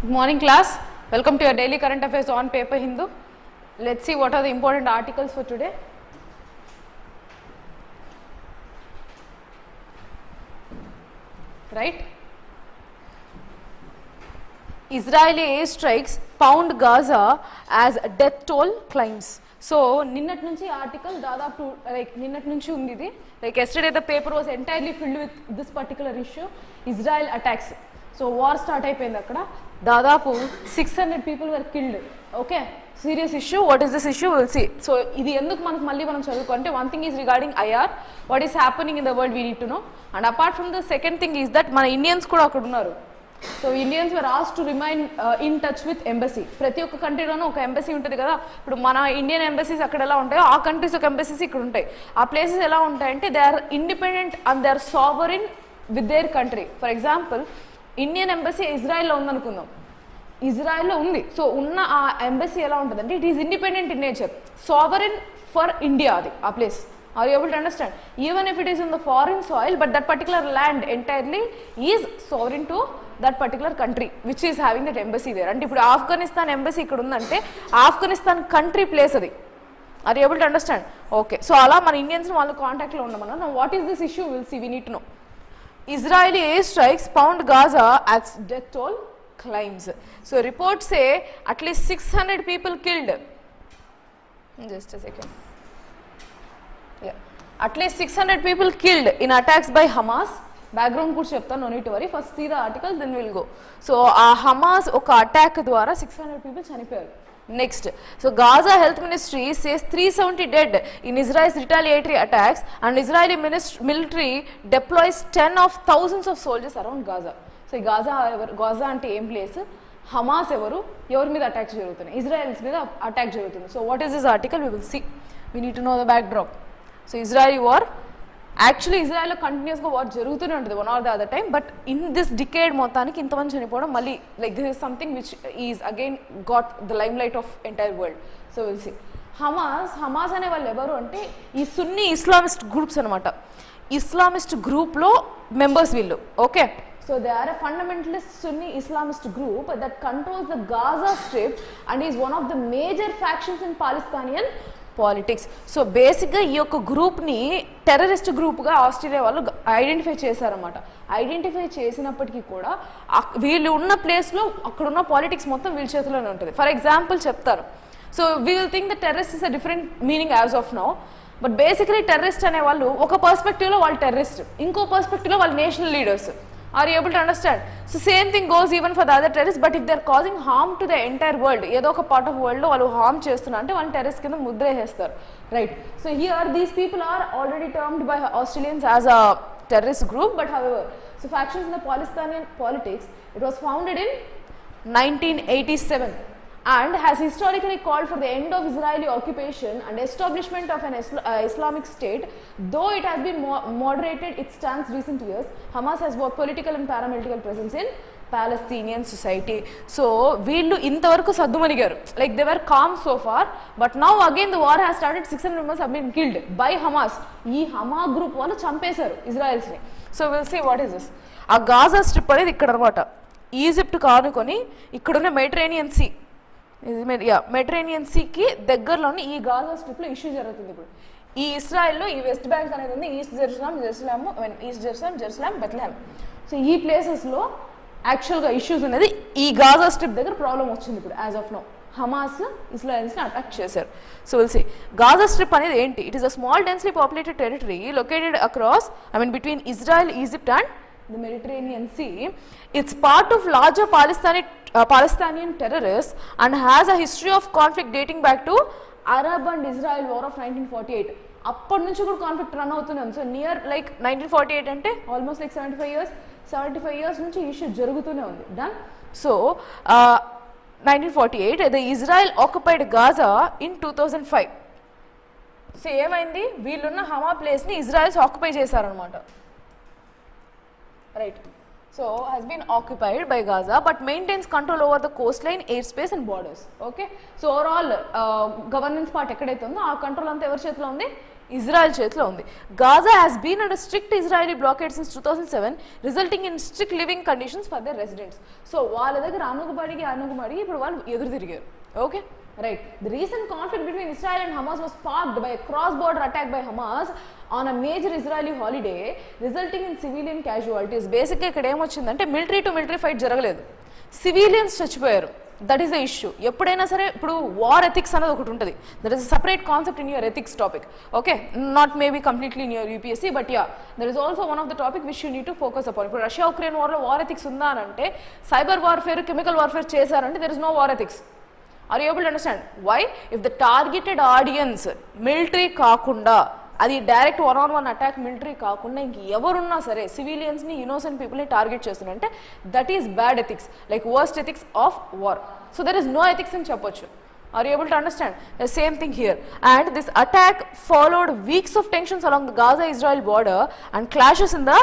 Good morning class, welcome to your daily current affairs on paper Hindu. Let's see what are the important articles for today. Right? Israeli airstrikes pound Gaza as death toll climbs. So నిన్నటి నుంచి article దాదాపు నిన్నటి నుంచి ఉంది ఇది. Like yesterday the paper was entirely filled with this particular issue, Israel attacks. So war start అయిపోయింది అక్కడ. దాదాపు 600 people were killed. Okay, serious issue. What is this issue? We'll see. So ఇది ఎందుకు మనకు మళ్ళీ మనం చదువుకుంటే one thing is regarding IR, what is happening in the world we need to know, and apart from the second thing is that మన Indians కూడా అక్కడ ఉన్నారు. So Indians were asked to remain in touch with embassy. ప్రతి ఒక్క కంట్రీలోనూ ఒక embassy ఉంటుంది కదా. ఇప్పుడు మన ఇండియన్ ఎంబసీస్ అక్కడ ఎలా ఉంటాయో ఆ కంట్రీస్ ఒక ఎంబసీస్ ఇక్కడ ఉంటాయి. ఆ ప్లేసెస్ ఎలా ఉంటాయంటే they are independent and they are sovereign with their country. For example Indian embassy ఇజ్రాయెల్లో ఉందనుకుందాం, ఇజ్రాయెల్లో ఉంది. సో ఉన్న ఆ ఎంబసీ ఎలా ఉంటుందంటే it is independent in nature, sovereign for India అది ఆ place. Are you able to understand? Even if it is in the foreign soil, but that particular land entirely is sovereign to that particular country which is having that embassy there. And ఇప్పుడు Afghanistan embassy ఇక్కడ ఉందంటే Afghanistan country place అది. Are you able to understand? Okay, so అలా మన Indians వాళ్ళ కాంటాక్ట్లో ఉన్నామన్నా. Now what is this issue? We'll see, we need to know. Israeli airstrikes pound Gaza as death toll climbs. So reports say at least 600 people killed. Just a second. Yeah, at least 600 people killed in attacks by Hamas. Background కూడా చెప్తాను, no need to worry. First see the article, then we'll go. So ఆ Hamas ఒక attack ద్వారా 600 people చనిపోయారు. Next, so Gaza Health Ministry says 370 dead in Israel's retaliatory attacks, and Israeli military deploys 10 of thousands of soldiers around Gaza. So Gaza అంటే ఏం place, Hamas ఎవరి మీద attack జరుగుతున్నాయి, Israel's మీద అటాక్ జరుగుతుంది. So what is this article? We will see. We need to know the backdrop. So Israeli war, actually ఇజ్రాయెల్లో కంటిన్యూస్గా war జరుగుతూనే ఉంటుంది one or the other time, but in this decade మొత్తానికి ఇంతమంది చనిపోవడం మళ్ళీ like this is something which is again got the limelight of entire world. So will see. Hamas అనే వాళ్ళు ఎవరు అంటే ఈ సున్నీ ఇస్లామిస్ట్ గ్రూప్స్ అనమాట. ఇస్లామిస్ట్ గ్రూప్లో మెంబర్స్ వీళ్ళు. Okay, so they are a fundamentalist Sunni Islamist group that controls the Gaza strip and is one of the major factions in Palestinian politics. So బేసిక్గా ఈ యొక్క గ్రూప్ని టెర్రరిస్ట్ గ్రూప్గా ఆస్ట్రేలియా వాళ్ళు ఐడెంటిఫై చేశారన్నమాట. ఐడెంటిఫై చేసినప్పటికీ కూడా వీళ్ళు ఉన్న ప్లేస్లో అక్కడున్న పాలిటిక్స్ మొత్తం వీళ్ళ చేతిలోనే ఉంటుంది. ఫర్ ఎగ్జాంపుల్ చెప్తారు. So we will think the terrorist is a different meaning as of now, but basically terrorist అనే వాళ్ళు ఒక పర్స్పెక్టివ్లో వాళ్ళు టెర్రరిస్ట్, ఇంకో పర్స్పెక్టివ్లో వాళ్ళు national leaders. Are you able to understand? So same thing goes even for the other terrorists, but if they are causing harm to the entire world, ఏదో ఒక part of world లో వాళ్ళు హార్మ్ చేస్తున్నా అంటే వాళ్ళు terrorist కింద ముద్ర వేస్తారు, right? So here these people are already termed by Australians as a terrorist group, but however, so factions in the Palestinian politics, it was founded in 1987 and has historically called for the end of Israeli occupation and establishment of an Islamic state. Though it has been moderated its stance recent years, Hamas has both political and paramilitary presence in Palestinian society. So వీళ్ళు ఇంతవరకు సద్దుమణిగారు, like they were calm so far, but now again the war has started. 600 members have been killed by Hamas. ఈ హమా group వాళ్ళు చంపేశారు ఇజ్రాయెల్స్ని. So will see what is this. ఆ Gaza strip అనేది ఇక్కడ అనమాట, ఈజిప్ట్ కానుకొని ఇక్కడున్న మెడిటరేనియన్ సీ, మెడిటరేనియన్ సీకి దగ్గరలోని ఈ గాజా స్ట్రిప్లో ఇష్యూ జరుగుతుంది. ఇప్పుడు ఈ ఇస్రాయెల్లో ఈ వెస్ట్ బ్యాంక్ అనేది ఉంది, ఈస్ట్ జెరూసలేం, బెత్లెహెమ్. సో ఈ ప్లేసెస్లో యాక్చువల్గా ఇష్యూస్ అనేది ఈ గాజా స్ట్రిప్ దగ్గర ప్రాబ్లం వచ్చింది ఇప్పుడు యాజ్ ఆఫ్ నో. హమాస్ ఇస్రాయెల్స్ని అటాక్ చేశారు. So will see. Gaza strip అనేది ఏంటి? It is a small densely populated territory located across between Israel, Egypt and the Mediterranean Sea. It's part of larger Palestinian terrorists and has a history of conflict dating back to Arab and Israel War of 1948. అప్పటి నుంచి కూడా conflict run అవుతూనే ఉంది. So near like 1948 అంటే almost like 75 years నుంచి issue జరుగుతూనే ఉంది. Done. So 1948 the Israel occupied Gaza in 2005. So ఏమైంది, వీళ్ళున్న హమా ప్లేస్ని ఇజ్రాయెల్స్ ఆక్యుపై చేశారనమాట, right? So has been occupied by Gaza but maintains control over the coastline, airspace and borders. Okay, so overall governance part ekkadaithe undo aa control anta evar chethilo undi, Israel చేతిలో ఉంది. Gaza has been under strict Israeli blockade since 2007 resulting in strict living conditions for their residents. So వాళ్ళ దగ్గర అనుగుబడిగి ఇప్పుడు వాళ్ళు ఎదురు తిరిగారు. Okay right. The recent conflict between Israel and Hamas was sparked by cross border attack by Hamas on a major Israeli holiday resulting in civilian casualties. బేసిక్గా ఇక్కడ ఏమొచ్చిందంటే మిలిటరీ టు మిలిటరీ ఫైట్ జరగలేదు, సివిలియన్స్ చచ్చిపోయారు. That is the issue. ఎప్పుడైనా సరే ఇప్పుడు war ethics అనేది ఒకటి ఉంటుంది. That is separate concept in your ethics topic. Okay not maybe completely in your UPSC, but yeah that is also one of the topic which you need to focus upon. ఇప్పుడు Russia Ukraine వార్లో war ethics ఉందా అని అంటే, cyber warfare chemical warfare చేశారంటే there is no war ethics. Are you able to understand why? If the targeted audience military కాకుండా, అది direct 1-on-1 attack military కాకుండా ఇంక ఎవరున్నా సరే సివిలియన్స్ని ఇన్నోసెంట్ పీపుల్ని టార్గెట్ చేస్తున్నారంటే that is bad ethics, like worst ethics of war. So there is no ethics అని చెప్పొచ్చు. Are you able to understand? The same thing here. And this attack followed weeks of tensions along the Gaza Israel border and clashes in the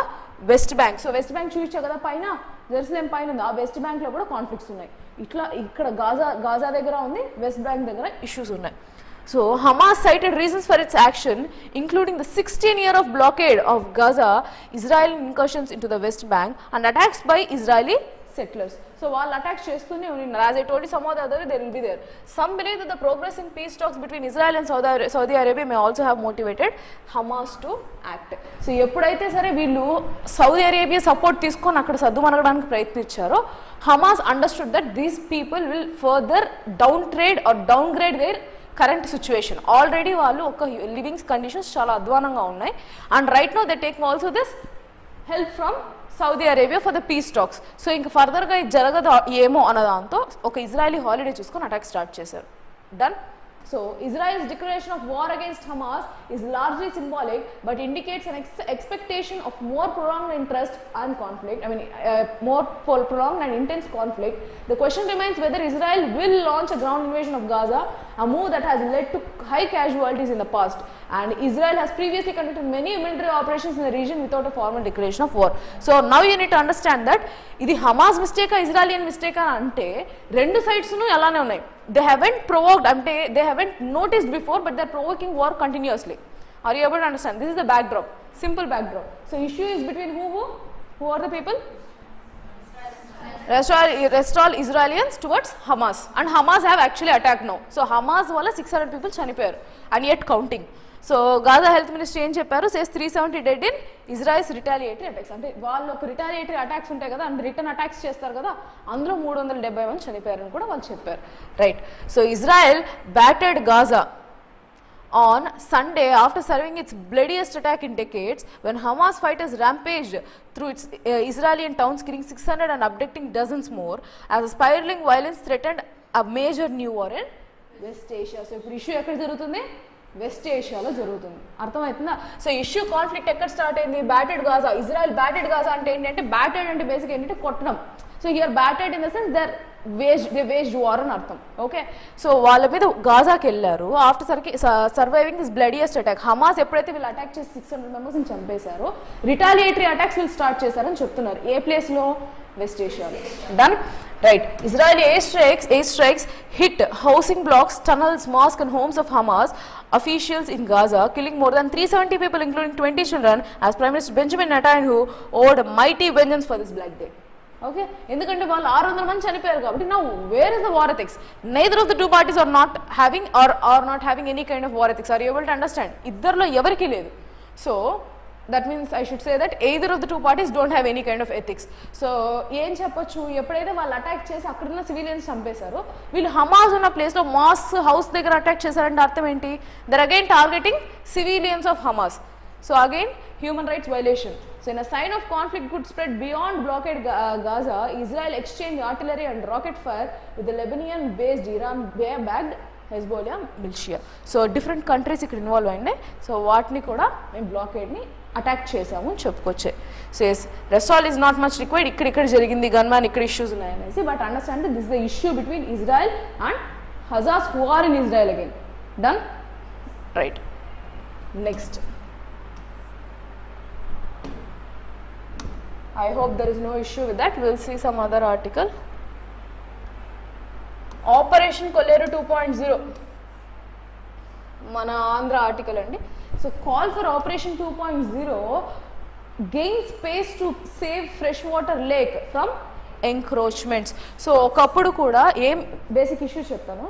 West Bank. So West Bank చూపించా కదా పైన, Jerusalem పైన ఉంది, ఆ west బ్యాంక్లో కూడా conflicts ఉన్నాయి. ఇట్లా ఇక్కడ గాజా దగ్గర ఉంది, వెస్ట్ బ్యాంక్ దగ్గర ఇష్యూస్ ఉన్నాయి. So Hamas cited reasons for its action, including the 16-year of blockade of Gaza, Israeli incursions into the West Bank, and attacks by Israeli settlers. So while attacks chestune unnaru, as I told you, some of the other they will be there. Some believe that the progress in peace talks between Israel and Saudi Arabia may also have motivated Hamas to act. So eppudaithe sare veellu Saudi Arabia support teeskoni akkada saddu managaniki prayatnincharo, Hamas understood that these people will further downgrade their current situation. Already వాళ్ళు ఒక livings conditions చాలా అధ్వానంగా ఉన్నాయి. And right now they taking also this help from Saudi Arabia for the peace talks. So ఇంక ఫర్దర్గా ఇది జరగదు ఏమో అన్న దాంతో ఒక ఇజ్రాయలీ హాలిడే చూసుకొని అటాక్ స్టార్ట్ చేశారు. Done. So Israel's declaration of war against Hamas is largely symbolic, but indicates an expectation of more prolonged interest and conflict. I mean, more prolonged and intense conflict. The question remains whether Israel will launch a ground invasion of Gaza, a move that has led to high casualties in the past. And Israel has previously conducted many military operations in the region without a formal declaration of war. So now you need to understand that ఇది Hamas మిస్టేకా ఇజ్రాయలియన్ మిస్టేకా అంటే రెండు సైడ్స్ను అలానే ఉన్నాయి. They haven't provoked, they haven't noticed before, but they're provoking war continuously. Are you able to understand? This is the backdrop, simple backdrop. So issue is between who are the people? Rest all Israelis towards Hamas, and Hamas have actually attacked now. So Hamas wala 600 people chanipoyaru and yet counting. So Gaza health minister ఏం చెప్పారు? Says 370 dead in Israel's retaliatory attacks. అంటే వాళ్ళు ఒక retaliatory attacks ఉంటాయి కదా, and return attacks చేస్తారు కదా, అందులో 370 మంది చనిపోయారని కూడా వాళ్ళు చెప్పారు. Right. So Israel battered Gaza on Sunday after serving its bloodiest attack in decades, when Hamas fighters rampaged through its Israeli towns, killing 600 and abducting dozens more, as a spiraling violence threatened a major new war in West Asia. So ఇప్పుడు issue ఎక్కడ జరుగుతుంది? West ఏషియాలో జరుగుతుంది. అర్థమవుతుందా? So issue conflict ఎక్కడ start అయింది? Batted Gaza. Israel batted Gaza అంటే ఏంటంటే, బ్యాటెడ్ అంటే బేసిక్ ఏంటంటే కొట్టడం. So here batted in the sense they waged war అని అర్థం. ఓకే. సో వాళ్ళ మీద గాజాకి వెళ్ళారు after surviving this bloodiest attack. Hamas ఎప్పుడైతే వీళ్ళు అటాక్ చేసి 600 మెంబర్స్ని చంపేశారో, రిటాలియేటరీ అటాక్స్ వీళ్ళు స్టార్ట్ చేశారని చెప్తున్నారు. ఏ ప్లేస్లో? వెస్ట్ ఏషియాలో. Done. Right. Israeli airstrikes hit housing blocks, tunnels, mosques and homes of Hamas officials in Gaza, killing more than 370 people including 20 children, as Prime Minister Benjamin Netanyahu owed mighty vengeance for this black day. Okay, ఎందుకంటే వాళ్ళు 600 మంది చనిపోయారు కాబట్టి. Now where is the war ethics? Neither of the two parties are not having any kind of war ethics. Are you able to understand? ఇద్దరిలో ఎవరికి లేదు. So that means I should say that either of the two parties don't have any kind of ethics. So ఏం చెప్పొచ్చు, ఎప్పుడైతే వాళ్ళు attack చేసి అక్కడున్న civilians చంపేశారో, వీళ్ళు హమాస్ ఉన్న ప్లేస్లో మాస్క్ హౌస్ దగ్గర అటాక్ చేశారంటే అర్థం ఏంటి? There again targeting civilians of Hamas. So again human rights violation. So in a sign of conflict could spread beyond blockade Gaza, Israel exchanged artillery and rocket fire with the Lebanon-based Iran-backed Hezbollah militia. So different countries ఇక్కడ involve అయినాయి. So వాటిని కూడా మేము బ్లాకేడ్ని attack చేసాము అని చెప్పుకోవచ్చు. So yes, rest all is not much required. ఇక్కడ జరిగింది గన్మ్యాన్, ఇక్కడ ఇష్యూస్ ఉన్నాయనేసి. But understand this the issue between Israel and Hamas who are in Israel again. Done. Right. Next, I hope there is no issue with that. We'll see some other article. Operation Kolleru 2.0. మన Andhra article అండి. So call for operation 2.0 gain space to save fresh water lake from encroachments. So ఒకప్పుడు కూడా ఏం basic issues చెప్తాను.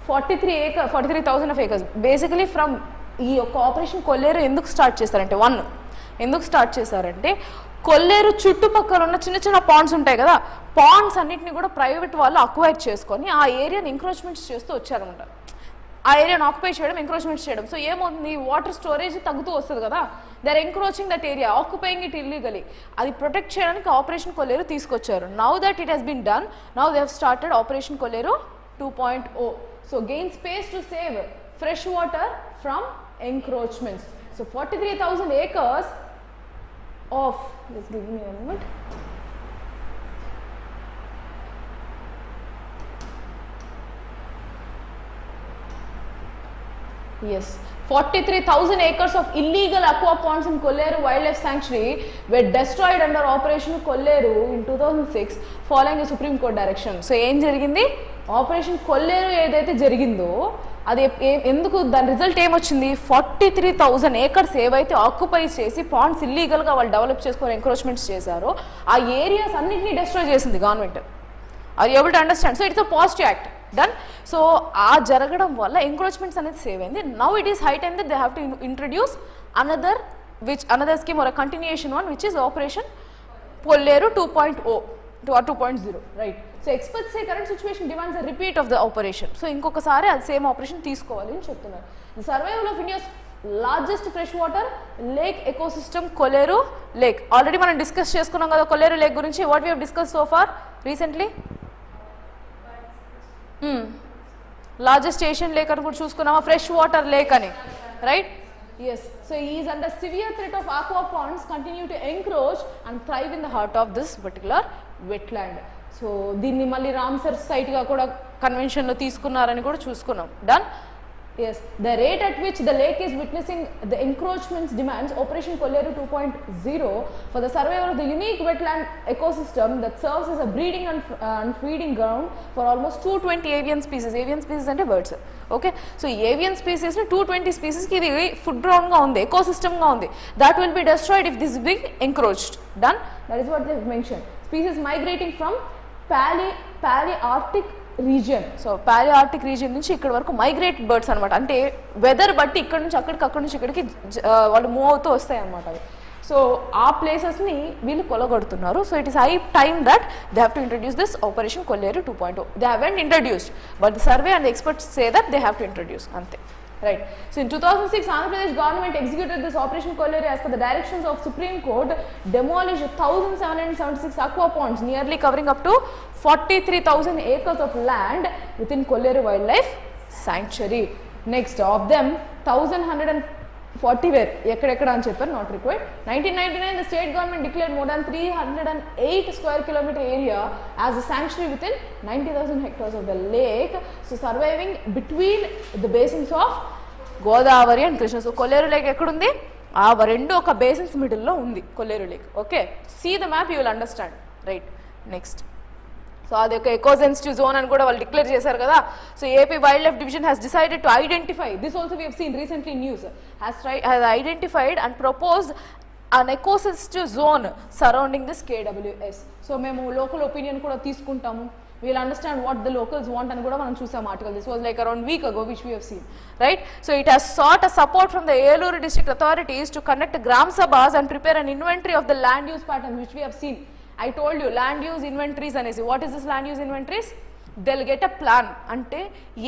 43,000 acres basically from ఈ యొక్క operation కొల్లేరు ఎందుకు start చేస్తారంటే ఎందుకు స్టార్ట్ చేశారంటే కొల్లేరు చుట్టుపక్కల ఉన్న చిన్న చిన్న పాండ్స్ ఉంటాయి కదా, పాండ్స్ అన్నిటిని కూడా ప్రైవేట్ వాళ్ళు అక్వైర్ చేసుకొని ఆ ఏరియాని ఎంక్రోచ్మెంట్స్ చేస్తూ వచ్చారనమాట. ఆ ఏరియాని ఆక్యుపై చేయడం, ఎంక్రోచ్మెంట్స్ చేయడం. సో ఏమవుతుంది, వాటర్ స్టోరేజ్ తగ్గుతూ వస్తుంది కదా, they are encroaching that area, occupying it illegally. అది ప్రొటెక్ట్ చేయడానికి ఆపరేషన్ కొల్లేరు తీసుకొచ్చారు. Now that it has been done, now they have started operation Kolleru 2.0. So gain space to save fresh water from encroachments. So 43,000 acres of, just give me a moment. Yes, 43,000 acres of illegal aqua ponds in Kolleru Wildlife Sanctuary were destroyed under Operation Kolleru in 2006 following a Supreme Court direction. So ఏం జరిగింది, operation కొల్లేరు ఏదైతే జరిగిందో అది ఎందుకు, దాని result ఏమొచ్చింది, 43,000 acres ఏవైతే occupy చేసి పాండ్స్ ఇల్లీగల్గా వాళ్ళు డెవలప్ చేసుకొని ఎంక్రోచ్మెంట్స్ చేశారో ఆ ఏరియాస్ అన్నింటినీ డిస్ట్రాయ్ చేసింది government. Are you able to understand? So it's a positive act done. So ఆ జరగడం వల్ల ఎంక్రోచ్మెంట్స్ అనేది సేవ్ అయింది. Now it is high time that they have to introduce another scheme or a continuation one, which is Operation Kolleru 2.0 or 2.0, right? So experts say current situation demands a repeat of the operation. So ఇంకొకసారి అది same operation తీసుకోవాలి అని చెప్తున్నారు. The survival of India's largest freshwater lake ecosystem, Kolleru Lake. Already మనం discuss చేసుకున్నాం కదా Kolleru lake గురించి. What we have discuss so far recently, largest Asian lake అని కూడా చూసుకున్నామా, ఫ్రెష్ వాటర్ లేక్ అని, right? Yes, so he is under severe threat of aqua ponds continue to encroach and thrive in the heart of this particular wetland. So దీన్ని మళ్ళీ Ramsar site గా కూడా convention లో తీసుకున్నారని కూడా చూసుకున్నాం. Done. Yes, the rate at which the lake is witnessing the encroachments demands Operation Kolleru 2.0 for the survival of the unique wetland ecosystem that serves as a breeding and feeding ground for almost 220 avian species. Avian species ante birds. Okay, so avian species lo 220 species ki idi food ground ga undi, ecosystem ga undi. That will be destroyed if this is being encroached. Done. That is what they have mentioned. Species migrating from Palearctic region. So Palearctic region నుంచి ఇక్కడ వరకు migrate birds అనమాట. అంటే weather బట్టి ఇక్కడ నుంచి అక్కడికి, అక్కడి నుంచి ఇక్కడికి వాళ్ళు మూవ్ అవుతూ వస్తాయి అనమాట అవి. సో ఆ ప్లేసెస్ని వీళ్ళు కొలగొడుతున్నారు. So it is high time that they have to introduce this operation Kolleru 2.0. They haven't introduced but the survey and the experts say that they have to introduce, అంతే. Right. So in 2006, Andhra Pradesh government executed this Operation Kolleru as per the directions of Supreme Court, demolished 1,776 aqua ponds, nearly covering up to 43,000 acres of land within Kolleru Wildlife Sanctuary. Next, of them, 1,140 were ekkadekada ani chepparu, not required. 1999, the state government declared more than 308 square kilometer area as a sanctuary within 90,000 hectares of the lake. So surviving between the basins of Godavari and Krishna. So Kolleru Lake ekkudundi, aa rendu oka basins middle lo undi Kolleru Lake. Okay, see the map, you will understand, right? Next. So అది ఒక echo sensitive zone అని కూడా వాళ్ళు declare చేశారు కదా. So AP wild life division has decided to identify this, also we have seen recently news, has identified and proposed an echo sensitive zone surrounding this KWS. So మేము local opinion కూడా తీసుకుంటాము, we'll understand what the locals want అని కూడా మనం చూసాం article. This was like around week ago which we have seen, right? So it has sought a support from the Eluru district authorities to conduct gram sabhas and prepare an inventory of the land use patterns which we have seen. I told you land use inventories అనేసి. What is this land use inventories? They'll get a plan, అంటే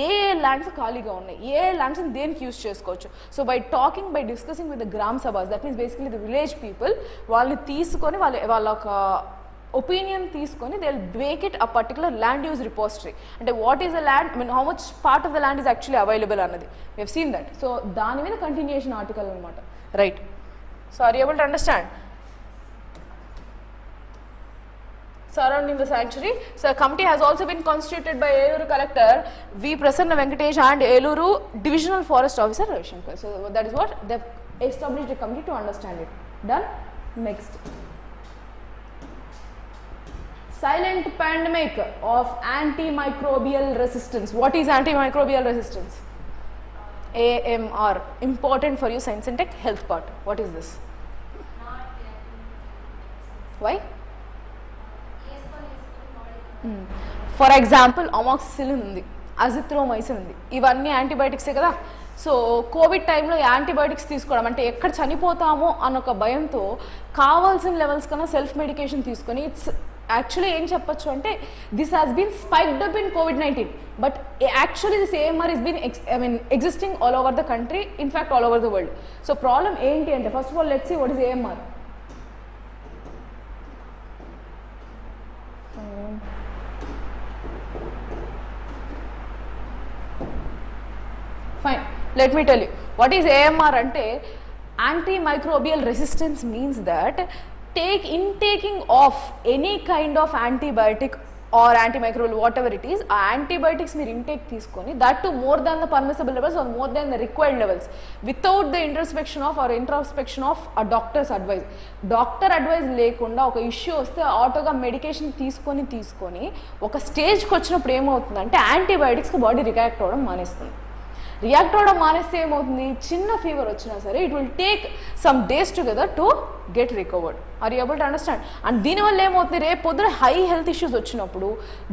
ఏ lands ఖాళీగా ఉన్నాయి, ఏ lands దేనికి use చేసుకోవచ్చు. So by talking, by discussing with the gram sabhas, that means basically the village people, వాళ్ళని తీసుకొని వాళ్ళ ఒక ఒపీనియన్ తీసుకొని they will make it a particular land use repository. అంటే what is the land, I mean how much part of the land is actually available అన్నది we have seen that. So దాని మీద continuation article అనమాట, right? So are you able to understand? Surrounding the sanctuary. So a committee has also been constituted by Eluru Collector V. Prasanna Venkatesh and Eluru Divisional Forest Officer Ravi Shankar. So that is what they have established a committee to understand it. Done. Next, silent pandemic of antimicrobial resistance. What is antimicrobial resistance? AMR, important for you science and tech health part. What is this? Why? For example, amoxicillin ఉంది, azithromycin ఉంది, ఇవన్నీ యాంటీబయాటిక్సే కదా. So Covid టైంలో antibiotics తీసుకోవడం అంటే ఎక్కడ చనిపోతామో అన్న ఒక భయంతో కావాల్సిన లెవెల్స్ కన్నా సెల్ఫ్ మెడికేషన్ తీసుకొని ఇట్స్ యాక్చువల్లీ ఏం చెప్పొచ్చు అంటే this has been spiked up in COVID-19, but actually this AMR is been existing all over the country, in fact all over the world. So problem ఏంటి అంటే first of all let's see what is AMR. Fine, let me tell you what is AMR ante. Antimicrobial resistance means that intaking of any kind of antibiotic or antimicrobial whatever it is, antibiotics meer intake teeskoni, that to more than the permissible levels or more than the required levels without the introspection of a doctor's advice. Doctor advice lekunda oka issue vaste auto ga medication teeskoni oka stage ki vachinappudu em avutundante antibiotics ki body react avadam manestundi. React అవ్వడం మానేస్తే ఏమవుతుంది, చిన్న fever వచ్చినా సరే it will take some days together to get recovered. Are you able to understand? And దీనివల్ల ఏమవుతుంది, రేపు పొద్దున హై హెల్త్ ఇష్యూస్ వచ్చినప్పుడు,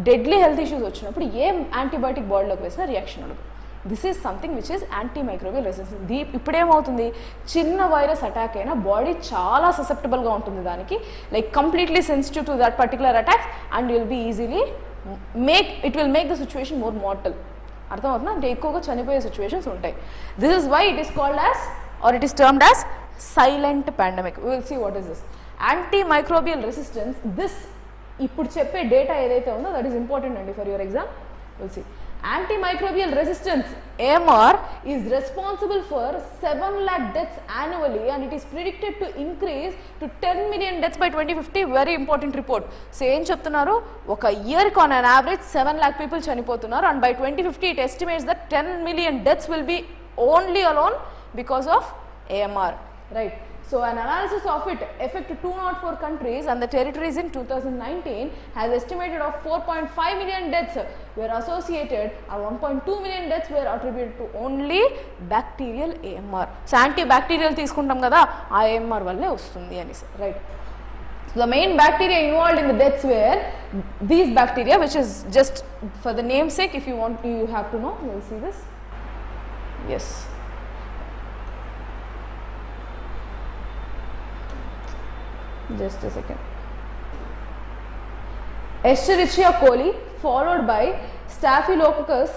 డెడ్లీ హెల్త్ ఇష్యూస్ వచ్చినప్పుడు ఏం యాంటీబయాటిక్ బాడీలోకి వేసినా రియాక్షన్ ఉండదు. This is something which is antimicrobial resistance. ఇప్పుడేమవుతుంది, చిన్న వైరస్ అటాక్ అయినా బాడీ చాలా ససెప్టబుల్గా ఉంటుంది దానికి, like completely sensitive to that particular attacks and will be easily it will make the situation more mortal. అర్థమవుతుందా? అంటే ఎక్కువగా చనిపోయే సిచ్యువేషన్స్ ఉంటాయి. This is why it is called as or it is termed as silent pandemic. We will see what is this antimicrobial resistance. This ఇప్పుడు చెప్పే data ఏదైతే ఉందో that is important అండి for your exam. Will see antimicrobial resistance AMR is responsible for 7 lakh deaths annually and it is predicted to increase to 10 million deaths by 2050. Very important report. So em cheptunnaru oka year ki on an average 7 lakh people chanipotunnaru and by 2050 it estimates that 10 million deaths will be only alone because of AMR, right? So an analysis of it affect 204 countries and the territories in 2019 has estimated of 4.5 million deaths were associated and 1.2 million deaths were attributed to only bacterial AMR. So antibacterial తీసుకుంటాం కదా, ఆ AMR వల్లే వస్తుంది అనేసి, right? So the main bacteria involved in the deaths were these bacteria, which is just for the namesake, if you want you have to know. You will see this. Yes. Just a second. Escherichia coli followed by Staphylococcus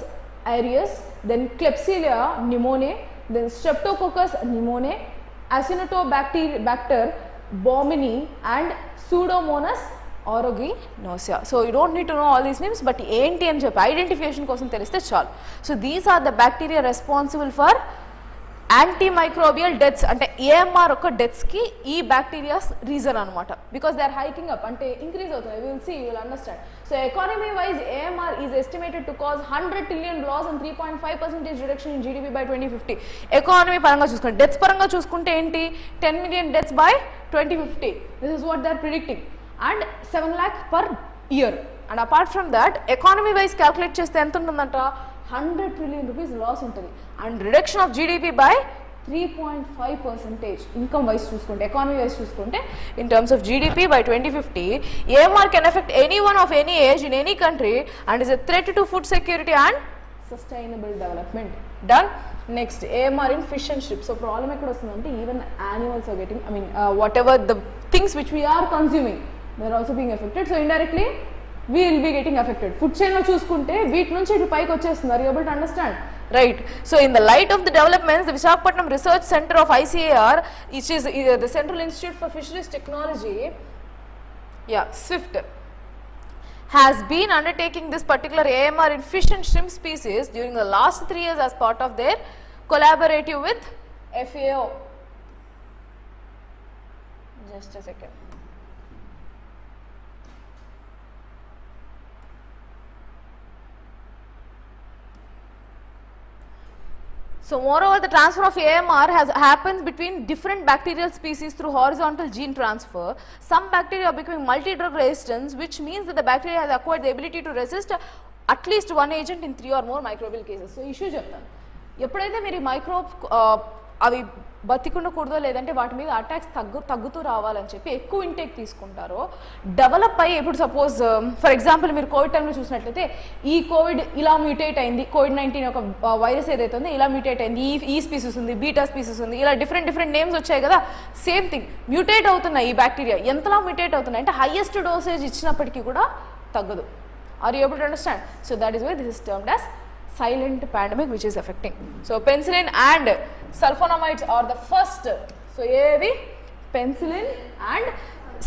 aureus, then Klebsiella pneumoniae, then Streptococcus pneumoniae, Acinetobacter baumannii and Pseudomonas aeruginosa. So you don't need to know all these names, but enti అని చెప్పి identification కోసం తెలిస్తే చాలు. So these are the bacteria responsible for antimicrobial deaths. అంటే AMR ఒక డెత్స్కి ఈ bacterias reason అనమాట, because they are hiking up, అంటే ఇంక్రీజ్ అవుతుంది. Will see, you will understand. So economy wise AMR is estimated to cause 100 trillion loss and 3.5% reduction in GDP by 2050. Economy పరంగా చూసుకుంటే, deaths పరంగా చూసుకుంటే ఏంటి, 10 million deaths by 2050. This is what they are predicting, and 7 lakh per year. And apart from that economy wise calculate చేస్తే ఎంత ఉంటుందంట, 100 trillion rupees loss ఉంటుంది and reduction of GDP by 3.5%. Income wise చూసుకుంటే, economy wise చూసుకుంటే, in terms of GDP by 2050 AMR can affect any one of any age in any country and is a threat to food security and sustainable development. Done. Next AMR in fish and ship. So problem ఎక్కడ వస్తుందంటే, even animals are getting, I mean whatever the things which we are consuming they are also being affected. So indirectly we will be getting affected. Food chain lo chusukunte వీటి నుంచి ఇటు పైకి వచ్చేస్తుంది. Are you able to understand? Right. So in the light of the developments, the Visakhapatnam Research Center of ICAR, which is the Central Institute for Fisheries Technology, SWIFT, has been undertaking this particular AMR in fish and shrimp species during the last 3 years as part of their collaborative with FAO. Just a second. So moreover, the transfer of AMR has happens between different bacterial species through horizontal gene transfer. Some bacteria are becoming multi-drug resistant, which means that the bacteria has acquired the ability to resist at least one agent in 3 or more microbial cases. So issue చెప్తాను, ఎప్పుడైతే మీరు microbes అవి బతికుండకూడదో లేదంటే వాటి మీద attacks తగ్గుతూ రావాలని చెప్పి ఎక్కువ ఇంటేక్ తీసుకుంటారో డెవలప్ అయ్యి ఇప్పుడు సపోజ్ ఫర్ ఎగ్జాంపుల్ మీరు కోవిడ్ టైంలో చూసినట్లయితే ఈ కోవిడ్ ఇలా మ్యూటేట్ అయింది, COVID-19 ఒక వైరస్ ఏదైతే ఉందో ఇలా మ్యూటేట్ అయింది, ఈ స్పీసీస్ ఉంది, బీటా స్పీసీస్ ఉంది, ఇలా డిఫరెంట్ నేమ్స్ వచ్చాయి కదా. సేమ్ థింగ్ మ్యూటేట్ అవుతున్నాయి ఈ బ్యాక్టీరియా. ఎంతలా మ్యూటేట్ అవుతున్నాయి అంటే హైయెస్ట్ డోసేజ్ ఇచ్చినప్పటికీ కూడా తగ్గదు. Are you able to understand? So that is why this is termed as silent pandemic which is affecting. So penicillin and sulfonamides are the first. So AAV, penicillin and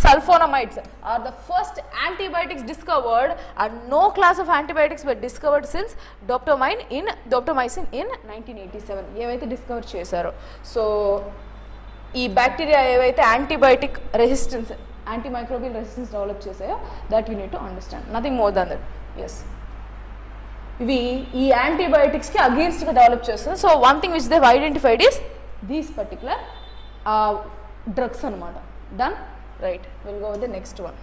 sulfonamides are the first antibiotics discovered, and no class of antibiotics were discovered since doptomycin in 1987. ఏవైతే discover చేశారో. So ఈ bacteria ఏవైతే antibiotic resistance, antimicrobial resistance develop చేశాయో that you need to understand, nothing more than that. Yes, ఇవి ఈ యాంటీబయాటిక్స్కి అగేన్స్ట్గా develop చేస్తుంది. So one thing which they've identified is these particular drugs అనమాట. Done, right, will go with the next one.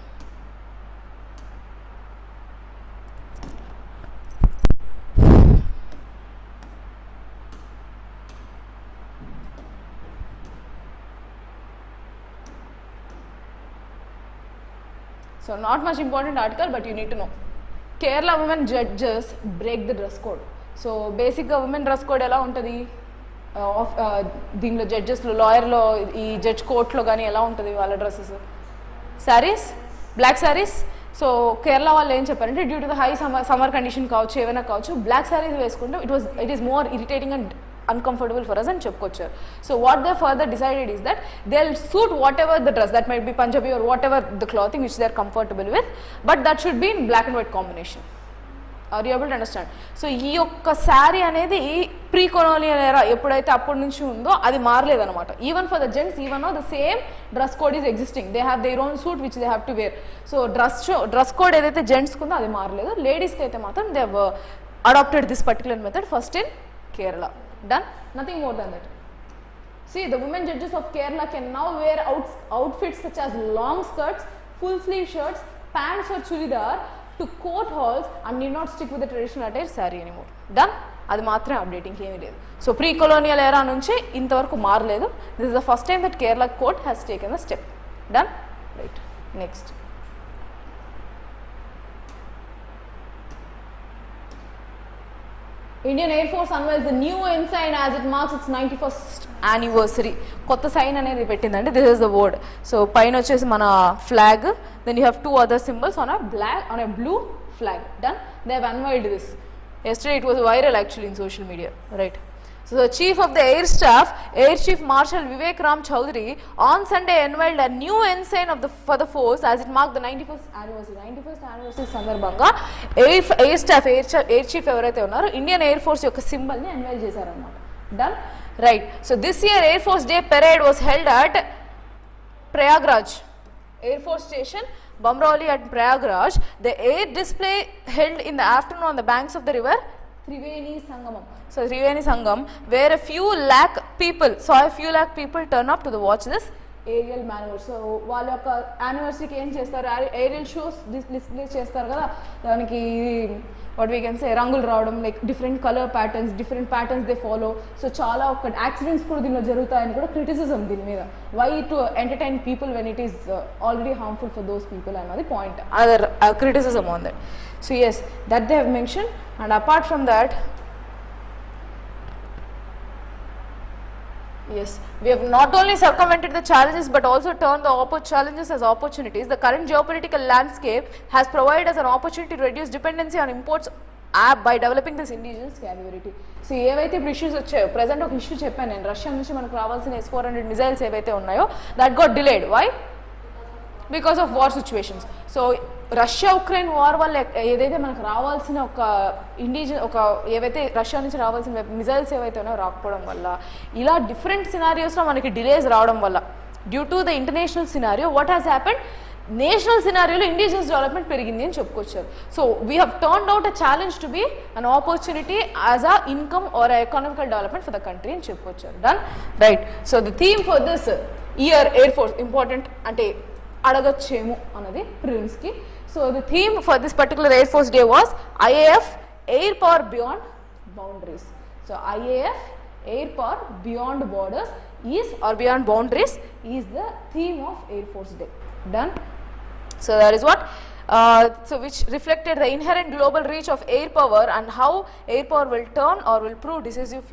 So not much important article, but you need to know. Kerala women judges break the dress code. So బేసిక్గా women dress code ఎలా ఉంటుంది దీనిలో జడ్జెస్లో, లాయర్లో, ఈ judge కోర్ట్లో కానీ ఎలా ఉంటుంది వాళ్ళ dresses? Saris, black saris. So Kerala వాళ్ళు ఏం చెప్పారంటే due to the high summer condition కావచ్చు, ఏమైనా కావచ్చు, బ్లాక్ శారీస్ వేసుకుంటే it is more irritating and uncomfortable for us అని చెప్పుకోవచ్చు. So what they further decided is that they'll suit whatever the dress, that might be Punjabi or whatever the clothing which they are comfortable with, but that should be in black and white combination. Are you able to understand? So ఈ యొక్క శారీ అనేది pre colonial ఎరా ఎప్పుడైతే అప్పటి నుంచి ఉందో అది మారలేదన్నమాట. Even for the gents, even the same dress code is existing. They have their own suit which they have to wear. So dress code ఏదైతే జెంట్స్కి ఉందో అది మారలేదు. లేడీస్కి అయితే మాత్రం they have adapted this particular method first in Kerala. Done, nothing more than that. See, the women judges of Kerala can now wear outfits such as long skirts, full sleeve shirts, pants or churidar to court halls and need not stick with the traditional attire saree anymore. Done, అది మాత్రమే updating ఏమీ లేదు. So pre colonial ఎరా నుంచి ఇంతవరకు మారలేదు. This is the first time that Kerala court has taken the step. Done, right, next. Indian Air Force unveils a new ensign as it marks its 91st anniversary. కొత్త sign అనేది పెట్టిందండి. This is the word. So పైన వచ్చేసి మన flag, then you have two other symbols on a blue flag. Done, they have unveiled this. Yesterday it was viral actually in social media, right? So the Chief of the Air Staff, Air Chief Marshal Vivek Ram Chaudhary, on Sunday unveiled a new ensign for the force as it marked the 91st anniversary. 91st anniversary సందర్భంగా Air Staff, Air Chief ఎవరైతే ఉన్నారో Indian air force యొక్క సింబల్ని unveil చేశారన్నమాట. Done, right. So this year air force day parade was held at Prayagraj Air Force Station, Bamrauli at Prayagraj. The air display held in the afternoon on the banks of the river Triveni Sangamam. So Triveni Sangam, where a few lakh people turn up to watch this aerial maneuver. So వాళ్ళ యొక్క యానివర్సరీకి ఏం చేస్తారు, aerial shows display చేస్తారు కదా, దానికి what we can సే రంగులు రావడం, like different colour patterns, different patterns they follow. So చాలా ఒక యాక్సిడెంట్స్ కూడా దీనిలో జరుగుతాయని కూడా క్రిటిసిజం దీని మీద. Why to entertain people when it is already harmful for those people అన్నది point, other criticism on that. So yes, that they have mention. And apart from that, yes, we have not only circumvented the challenges but also turned the challenges as opportunities. The current geopolitical landscape has provided us an opportunity to reduce dependency on imports by developing this indigenous capability. So ఏవైతే ఇప్పుడు issues వచ్చాయో, present ఒక issue చెప్పాను నేను, Russia నుంచి మనకు రావాల్సిన S-400 missiles ఏవైతే ఉన్నాయో that got delayed. Why? Because of war situations. So Russia Ukraine war వల్ల ఏదైతే మనకు రావాల్సిన ఒక ఏవైతే రష్యా నుంచి రావాల్సిన మిజైల్స్ ఏవైతే ఉన్నాయో రాకపోవడం వల్ల, ఇలా డిఫరెంట్ సినారియోస్లో మనకి డిలేస్ రావడం వల్ల, due to the international scenario what has happened, national సినారియోలో ఇండిజినస్ డెవలప్మెంట్ పెరిగింది అని చెప్పుకొచ్చారు. So we have turned out a challenge to be an opportunity as a income or economical development for the country అని చెప్పుకొచ్చారు. Done, right. So the theme for this year air force important అంటే అడగచ్చేమో అన్నది ప్రిలిమ్స్కి. So the theme for this particular air force day was IAF, Air Power Beyond Boundaries. So IAF, air power beyond borders is, or beyond boundaries, is the theme of Air Force Day. Done. So that is what so which reflected the inherent global reach of air power and how air power will turn or will prove decisive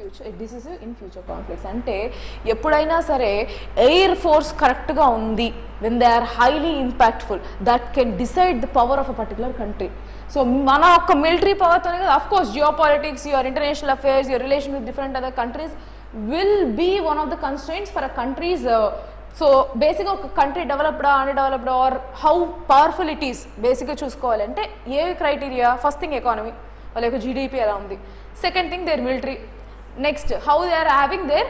in future conflicts. అంటే ఎప్పుడైనా సరే air force కరెక్ట్గా ఉంది, when they are highly impactful, that can decide the power of a particular country. So మన ఒక military పవర్తోనే కదా, of course geopolitics, your international affairs, your relation with different other countries will be one of the constraints for a countries. So బేసిక్గా ఒక country డెవలప్డా అన్డెవలప్డా or how powerful it is బేసిక్గా చూసుకోవాలంటే ఏ క్రైటీరియా? ఫస్ట్ థింగ్ ఎకానమీ, వాళ్ళ యొక్క GDP ఎలా ఉంది. Second thing their military. Next how they are having their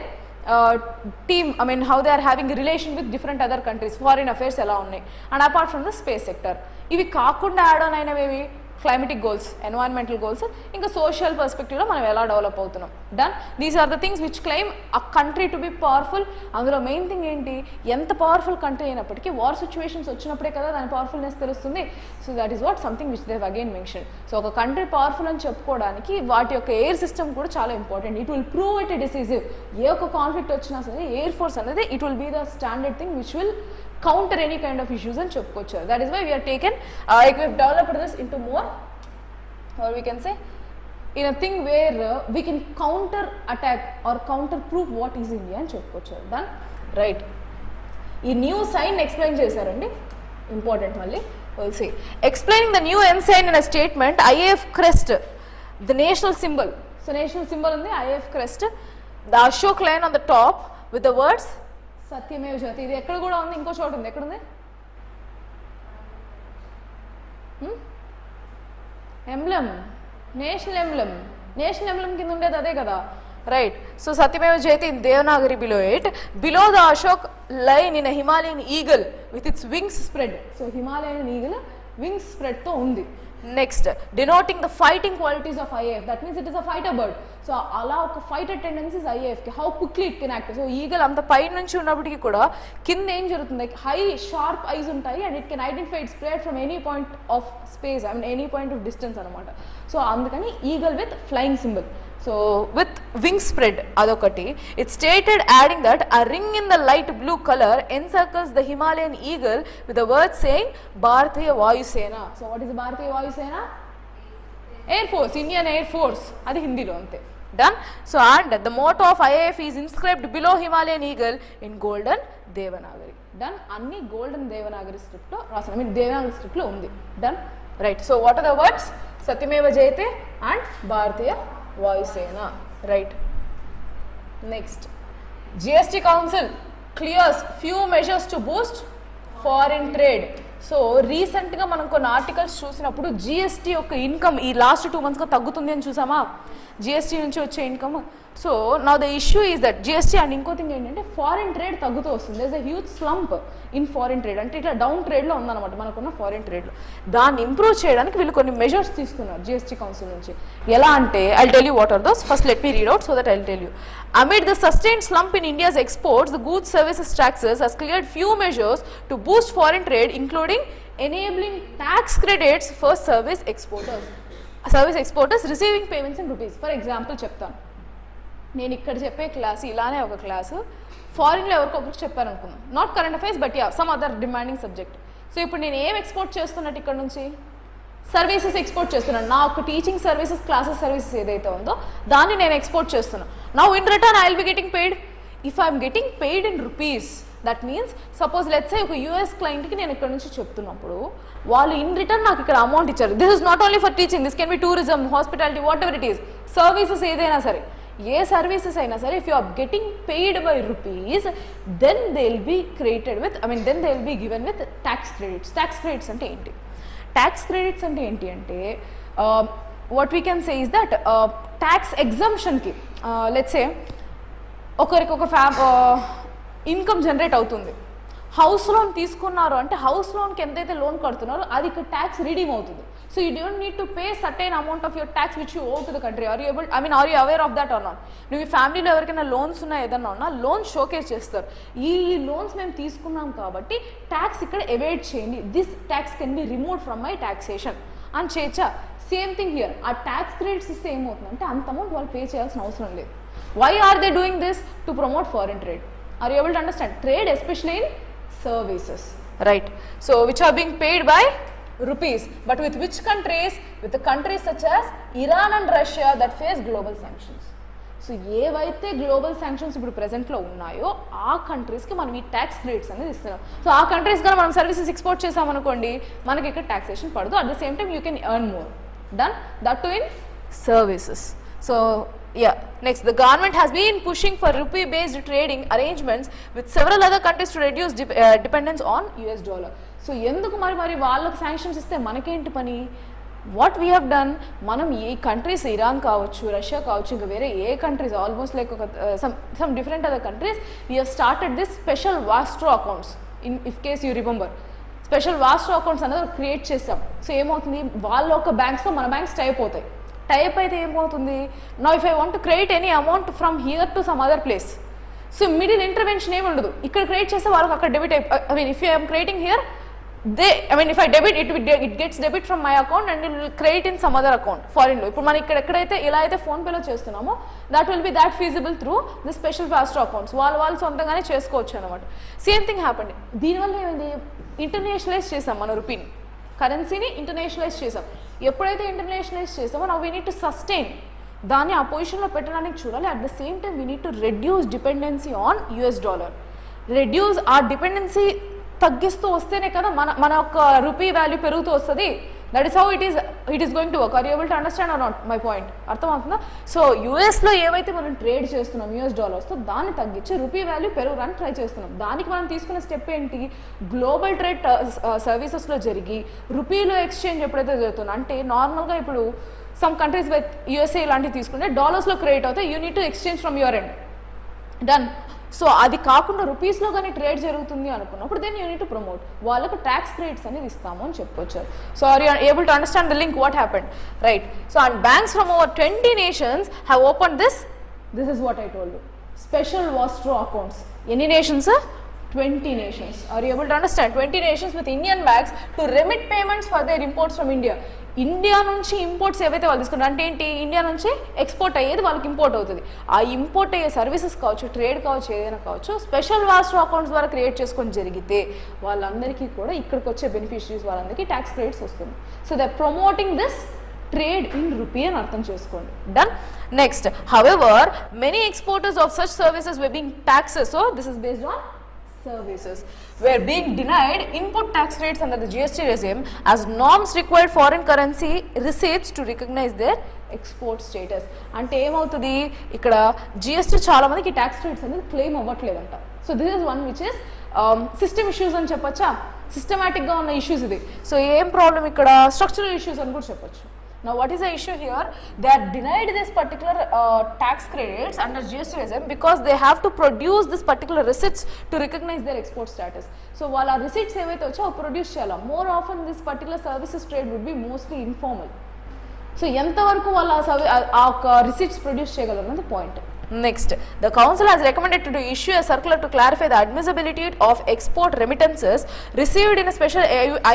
team, I mean how they are having relation with different other countries, foreign affairs ఎలా ఉన్నాయి. And apart from the space sector. ఇవి కాకుండా add on అయినవేవి? Climatic goals, environmental goals, ఇంకా social పర్స్పెక్టివ్లో మనం ఎలా develop అవుతున్నాం. Done. These are the things which claim a country to be powerful. అందులో మెయిన్ థింగ్ ఏంటి? ఎంత పవర్ఫుల్ కంట్రీ అయినప్పటికీ వార్ సిచ్యువేషన్స్ వచ్చినప్పుడే కదా దాని పవర్ఫుల్నెస్ తెలుస్తుంది. So that is what something which they have again mention. So ఒక కంట్రీ పవర్ఫుల్ అని చెప్పుకోవడానికి వాటి యొక్క ఎయిర్ సిస్టమ్ కూడా చాలా important. It will prove it decisive. ఏ ఒక్క కాన్ఫ్లిక్ట్ వచ్చినా సరే ఎయిర్ ఫోర్స్ అనేది it will be the standard thing which will counter any kind of issues అని చెప్పుకోవచ్చు. That is why we are taken like we have developed this into more, or we can say in a thing where we can counter attack or counter proof what is India అని చెప్పుకోవచ్చు. Done. Right. ఈ new sign explain చేశారండి, important. మళ్ళీ we'll see. Explaining the new ensign in a statement, IAF crest, the national symbol. So national symbol ఉంది IAF crest, the Ashok line on the top with the words సత్యమేవ జయతే. ఇది ఎక్కడ కూడా ఉంది, ఇంకో చోట ఉంది. ఎక్కడుంది? Emblem, national emblem. National emblem కింద ఉండేది అదే కదా. Right. So Satyameva Jayate in Devanagari below it. Below the Ashok lion in Himalayan eagle with its wings spread. So Himalayan eagle wings స్ప్రెడ్తో ఉంది. Next denoting the fighting qualities of IAF, that means it is a fighter bird. So అలా ఒక fighter tendencies ఐఏఎఫ్కి, how quickly it can act. So eagle అంత పై నుంచి ఉన్నప్పటికీ కూడా కింద ఏం జరుగుతుంది, లైక్ హై షార్ప్ ఐస్ ఉంటాయి and it can identify it spread from any point of space, I mean any point of distance అనమాట. సో అందుకని eagle with flying symbol. So with wing spread అదొకటి. It stated adding that a ring in the light blue color encircles the Himalayan eagle with the word saying Bharatiya Vayu Sena. So what is Bharatiya Vayu Sena? Air Force, Indian Air Force. అది హిందీలో అంతే. Done. So and the motto of IAF is inscribed below Himalayan eagle in golden Devanagari. Done. అన్ని golden Devanagari స్క్రిప్ట్లో రాసాను, I mean Devanagari స్క్రిప్ట్లో ఉంది. Done. Right. So what are the words? సత్యమేవ జయతే and భారతీయ వాయుసేన. Right. Next, GST Council clears few measures to boost foreign trade. So రీసెంట్గా మనం కొన్ని ఆర్టికల్స్ చూసినప్పుడు జిఎస్టీ యొక్క ఇన్కమ్ ఈ లాస్ట్ 2 monthsగా తగ్గుతుంది అని చూసామా, జిఎస్టీ నుంచి వచ్చే ఇన్కమ్. సో నా the issue is that GST and ఇంకో థింగ్ ఏంటంటే ఫారిన్ ట్రేడ్ తగ్గుతూ వస్తుంది. There is a huge slump in foreign trade. అంటే ఇట్లా డౌన్ ట్రేడ్లో ఉందన్నమాట మనకున్న ఫారిన్ ట్రేడ్లో. దాన్ని ఇంప్రూవ్ చేయడానికి వీళ్ళు కొన్ని మెజర్స్ తీసుకున్నారు జిఎస్టీ కౌన్సిల్ నుంచి. ఎలా అంటే I tell you what are those. First let me read out so that I tell you. Amid the sustained slump in India's exports, the goods services taxes has cleared few measures to boost foreign trade, including enabling tax credits for service exporters receiving payments in rupees. For example, చెప్తాను, నేను ఇక్కడ చెప్పే class ఇలానే ఒక class ఫారిన్లో ఎవరికొకరికి చెప్పాను అనుకున్నాను, not current affairs but yeah some other demanding subject. So ఇప్పుడు నేను ఏం ఎక్స్పోర్ట్ చేస్తున్నట్టు ఇక్కడ నుంచి సర్వీసెస్ ఎక్స్పోర్ట్ చేస్తున్నాను. నా ఒక టీచింగ్ సర్వీసెస్, క్లాసెస్ సర్వీసెస్ ఏదైతే ఉందో దాన్ని నేను ఎక్స్పోర్ట్ చేస్తున్నాను. Now in return I will be getting paid. If I'm getting paid in rupees, that means suppose let's say ఒక యూఎస్ క్లయింట్కి నేను ఇక్కడ నుంచి చెప్తున్నప్పుడు వాళ్ళు ఇన్ రిటర్న్ నాకు ఇక్కడ అమౌంట్ ఇచ్చారు. This is not only for teaching, this can be tourism, hospitality, whatever it is, services ఏదైనా సరే, ఏ సర్వీసెస్ అయినా సరే, if you are getting paid by rupees then they will be created with, I mean then they will be given with tax credits. Tax credits అంటే ఏంటి? Tax credits అంటే ఏంటి అంటే what we can say is that tax ఎగ్జంప్షన్కి let's say ఒకరికి ఒక income generate అవుతుంది, house loan తీసుకున్నారు అంటే హౌస్ లోన్కి ఎంతైతే లోన్ కడుతున్నారో అది ఇక్కడ ట్యాక్స్ రిడీమ్ అవుతుంది. So you don't need to pay certain amount of your tax which you owe to the country. Are you able, I mean are you aware of that or not? నువ్వు ఈ ఫ్యామిలీలో ఎవరికైనా loans ఉన్నా ఏదన్నా ఉన్నా loan showcase చేస్తారు, ఈ loans మేము తీసుకున్నాం కాబట్టి ట్యాక్స్ ఇక్కడ ఎవేట్ చేయండి, this tax can be removed from my taxation అని చేయొచ్చా? సేమ్ థింగ్ హియర్, ఆ ట్యాక్స్ క్రెడిట్స్ ఇస్తే ఏమవుతుందంటే అంత అమౌంట్ వాళ్ళు పే చేయాల్సిన అవసరం లేదు. Why are they doing this? To promote foreign trade. Are you able to understand? Trade especially in services, right? So which are being paid by rupees, but with which countries? With the countries such as Iran and Russia that face global sanctions. So ఏవైతే global sanctions ఇప్పుడు ప్రెజెంట్లో ఉన్నాయో ఆ కంట్రీస్కి మనం ఈ tax credits అనేది ఇస్తున్నాం. So ఆ కంట్రీస్ కన్నా మనం సర్వీసెస్ ఎక్స్పోర్ట్ చేసామనుకోండి, మనకి ఇక్కడ ట్యాక్సేషన్ పడదు. At the same time you can earn more. Done. That to in services. So yeah, next, the government has been pushing for rupee based trading arrangements with several other countries to reduce dependence on US dollar. So ఎందుకు మరి వాళ్ళకి sanctions ఇస్తే మనకేంటి పని? What we have done, మనం ఈ countries Iran కావచ్చు, Russia కావచ్చు, ఇంకా వేరే ఏ కంట్రీస్ ఆల్మోస్ట్ లైక్ ఒక some different other countries, we have started this special vostro accounts. If case you remember, special vostro accounts అనేది క్రియేట్ చేస్తాం. సో ఏమవుతుంది, వాళ్ళ ఒక బ్యాంక్స్తో మన బ్యాంక్స్ టైప్ అవుతాయి. టైప్ అయితే ఏమవుతుంది, no if I want to create any amount from here to some other place, so middle intervention ఏమి ఉండదు. ఇక్కడ క్రియేట్ చేస్తే వాళ్ళకి అక్కడ debit I mean if I'm creating here if I debit, it gets debit from my account and it will create in some other account foreign లో. ఇప్పుడు మనం ఎక్కడైతే ఇలా అయితే ఫోన్ పేలో చేస్తున్నామో that will be that feasible through the special faster accounts. వాళ్ళు సొంతంగానే చేసుకోవచ్చు అనమాట. Same thing happened. దీనివల్ల ఏమైంది, ఇంటర్నేషనలైజ్ చేసాం మన రూపీని, కరెన్సీని ఇంటర్నేషనలైజ్ చేసాం. ఎప్పుడైతే ఇంటర్నేషనలైజ్ చేసామో now we need to sustain దాన్ని ఆ పొజిషన్లో పెట్టడానికి చూడాలి. At the same time we need to reduce dependency on US dollar. Reduce ఆ డిపెండెన్సీ తగ్గిస్తూ వస్తేనే కదా మన యొక్క రూపీ వాల్యూ పెరుగుతూ వస్తుంది. That is how it is going to work. Are you able to understand or not my point? అర్థమవుతుందా? So యూఎస్లో ఏవైతే మనం ట్రేడ్ చేస్తున్నాం US డాలర్స్తో, దాన్ని తగ్గించి రూపీ వాల్యూ పెరగడానికి ట్రై చేస్తున్నాం. దానికి మనం తీసుకున్న స్టెప్ ఏంటి, గ్లోబల్ ట్రేడ్ సర్వీసెస్లో జరిగి రూపీలో ఎక్స్చేంజ్ ఎప్పుడైతే జరుగుతుందో, అంటే నార్మల్గా ఇప్పుడు సమ్ కంట్రీస్ విత్ USA ఇలాంటివి తీసుకుంటే డాలర్స్లో క్రియేట్ అవుతాయి, you need to exchange from your end. Done. So అది కాకుండా రూపీస్లో కానీ ట్రేడ్ జరుగుతుంది అనుకున్నప్పుడు then you need to promote, వాళ్ళకు ట్యాక్స్ క్రెడిట్స్ అనేది ఇస్తాము అని చెప్పుకొచ్చారు. So are you able to understand the link what happened, right? So and banks from over 20 nations have open this is what I told you, special vostro accounts. ఎన్ని nations? 20 nations. Are you able to understand? 20 nations with Indian banks to remit payments for their imports from India. India నుంచి imports ఏవైతే వాళ్ళు తీసుకుంటారు, అంటే ఏంటి, India నుంచి export అయ్యేది వాళ్ళకి ఇంపోర్ట్ అవుతుంది. ఆ ఇంపోర్ట్ అయ్యే సర్వీసెస్ కావచ్చు, ట్రేడ్ కావచ్చు, ఏదైనా కావచ్చు, స్పెషల్ వాస్ట్రో అకౌంట్స్ ద్వారా క్రియేట్ చేసుకొని జరిగితే వాళ్ళందరికీ కూడా ఇక్కడికి వచ్చే బెనిఫిషరీస్ వాళ్ళందరికీ ట్యాక్స్ క్రెడిట్స్ వస్తుంది. So they are promoting this trade in rupee అని అర్థం చేసుకోండి. Done. Next, however many exporters of such services were being taxes, so this is based on services, were being denied input tax rates under the GST regime as norms required foreign currency receipts to recognize their export status. అంటే ఏమవుతుంది, ఇక్కడ GST చాలా మందికి tax rates అనేది claim అవ్వట్లేదంట. So this is one which is system issues అని చెప్పచ్చా, సిస్టమాటిక్గా ఉన్న ఇష్యూస్ ఇది. సో ఏం ప్రాబ్లం ఇక్కడ, స్ట్రక్చరల్ ఇష్యూస్ అని కూడా చెప్పొచ్చు. Now what is the issue here? They are denied this particular tax credits under GST regime because they have to produce this particular receipts to recognize their export status. So while our receipts ఏవైతే వచ్చో produce చేయాలి. More often this particular services trade would be mostly informal. So ఎంతవరకు వాళ్ళ ఆ receipts produce చేయగలరు అన్నది point. Next, the council has recommended to issue a circular to clarify the admissibility of export remittances received in a special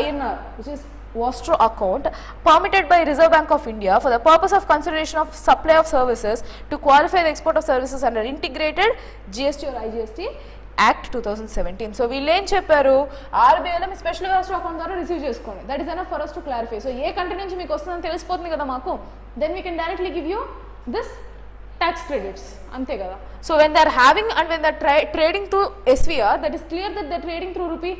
INR, which is Vostro account permitted by Reserve Bank of India for the purpose of consideration of supply of services to qualify the export of services under integrated GST or IGST Act 2017. So వీళ్ళు ఏం చెప్పారు, ఆర్బీఐలో మీ special vostro account ద్వారా receive చేసుకోండి. That is enough for us to clarify. So ఏ country నుంచి మీకు వస్తుందని తెలిసిపోతుంది కదా మాకు, then we can directly give you this tax credits, అంతే కదా. సో when they are having and when they are trading through SVR, that is clear that they are trading through rupee.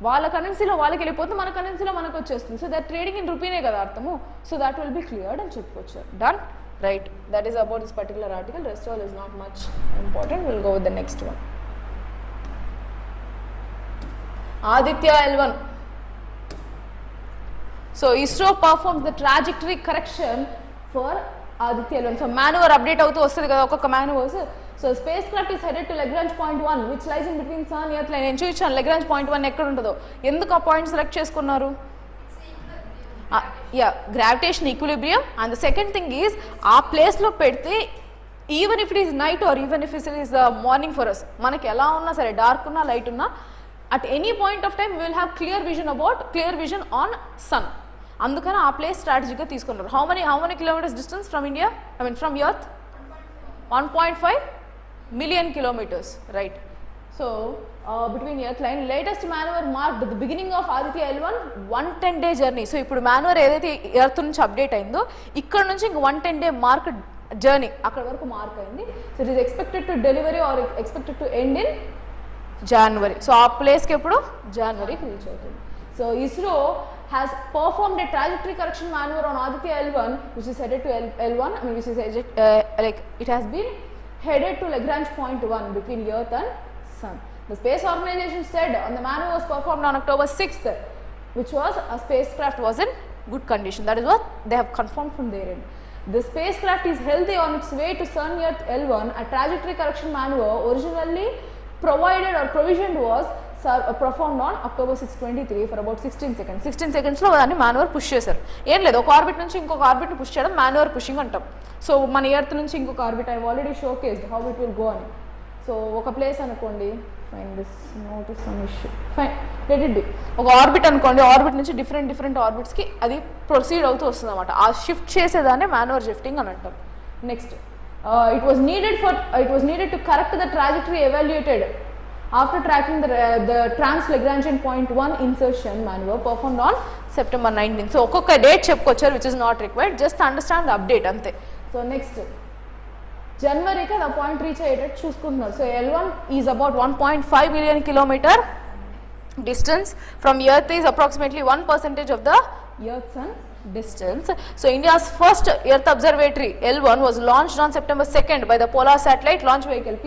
వాళ్ళ కరెన్సీలో వాళ్ళకి వెళ్ళిపోతుంది, మన కరెన్సీలో మనకు వచ్చేస్తుంది. సో దట్ ట్రేడింగ్ ఇన్ రూపీనే కదా అర్థము. So that will be cleared అని చెప్పుకోవచ్చు. Done, right? That is about this particular article. Rest all is not much important. Will go with the next one. Aditya L1. So ISRO performs the trajectory correction for Aditya L1. So manoeuvre update అవుతూ వస్తుంది కదా ఒక్కొక్క manoeuvres. So space craft is headed to Lagrange point 1 which lies in between sun earth line. నేను చూపించాను Lagrange point 1 ఎక్కడ ఉంటుందో. ఎందుకు ఆ పాయింట్ సెలెక్ట్ చేసుకున్నారు? Gravitation equilibrium. And the second thing is ఆ ప్లేస్లో పెడితే even if it is night or even if it is morning for us, మనకి ఎలా ఉన్నా సరే, డార్క్ ఉన్నా లైట్ ఉన్నా, at any point of time we will have clear vision on sun. అందుకని ఆ ప్లేస్ స్ట్రాటజీగా తీసుకున్నారు. How many kilometers distance from India, I mean from earth? 1.5 million kilometers, right? So between earth line, latest maneuver marked the beginning of Aditya L1 110-day journey. So ఇప్పుడు maneuver ఏదైతే earth నుంచి update అయిందో ఇక్కడ నుంచి ఇంక 110-day mark journey అక్కడ వరకు mark అయింది. So it is expected to delivery or expected to end in January. So ఆ ప్లేస్కి ఎప్పుడు జనవరికి రీచ్ అవుతుంది. So ISRO has performed a trajectory correction maneuver on Aditya L1 which is headed to L1, I mean which is like it has been headed to Lagrange point 1 between earth and sun. The space organization said on the maneuver was performed on October 6th, which was a spacecraft was in good condition. That is what they have confirmed from their end. The spacecraft is healthy on its way to sun earth L1. A trajectory correction maneuver originally provided or provisioned was performed on October 6, 2023 for about 16 seconds. 16 seconds లో దాన్ని manoeuvre push చేశారు. ఏం లేదు, ఒక orbit నుంచి ఇంకొక ఆర్బిట్ని push చేయడం మాన్యువర్ పుషింగ్ అంటాం. సో మన ఎర్త్ నుంచి ఇంకొక orbit I already showcased how it will go అని. సో ఒక ప్లేస్ అనుకోండి, fine this notice some issue, fine let it be. ఒక ఆర్బిట్ అనుకోండి, ఆర్బిట్ నుంచి డిఫరెంట్ ఆర్బిట్స్కి అది ప్రొసీడ్ అవుతూ వస్తుంది అనమాట. ఆ షిఫ్ట్ చేసేదాన్ని మాన్యువర్ షిఫ్టింగ్ అని అంటాం. Next it was needed to correct the trajectory evaluated after tracking the trans-Lagrangian point 1 insertion maneuver performed on September 19th. So ఒక్కొక్క డేట్ చెప్పుకొచ్చారు which is not required, just understand the update అంతే. So next జనవరికి ఆ point reach అయ్యేటట్టు చూసుకుంటున్నారు. So L1 is about 1.5 million kilometer distance from earth, is approximately 1% of the earth sun distance. So India's first earth observatory L1 was launched on September 2nd by the Polar Satellite Launch Vehicle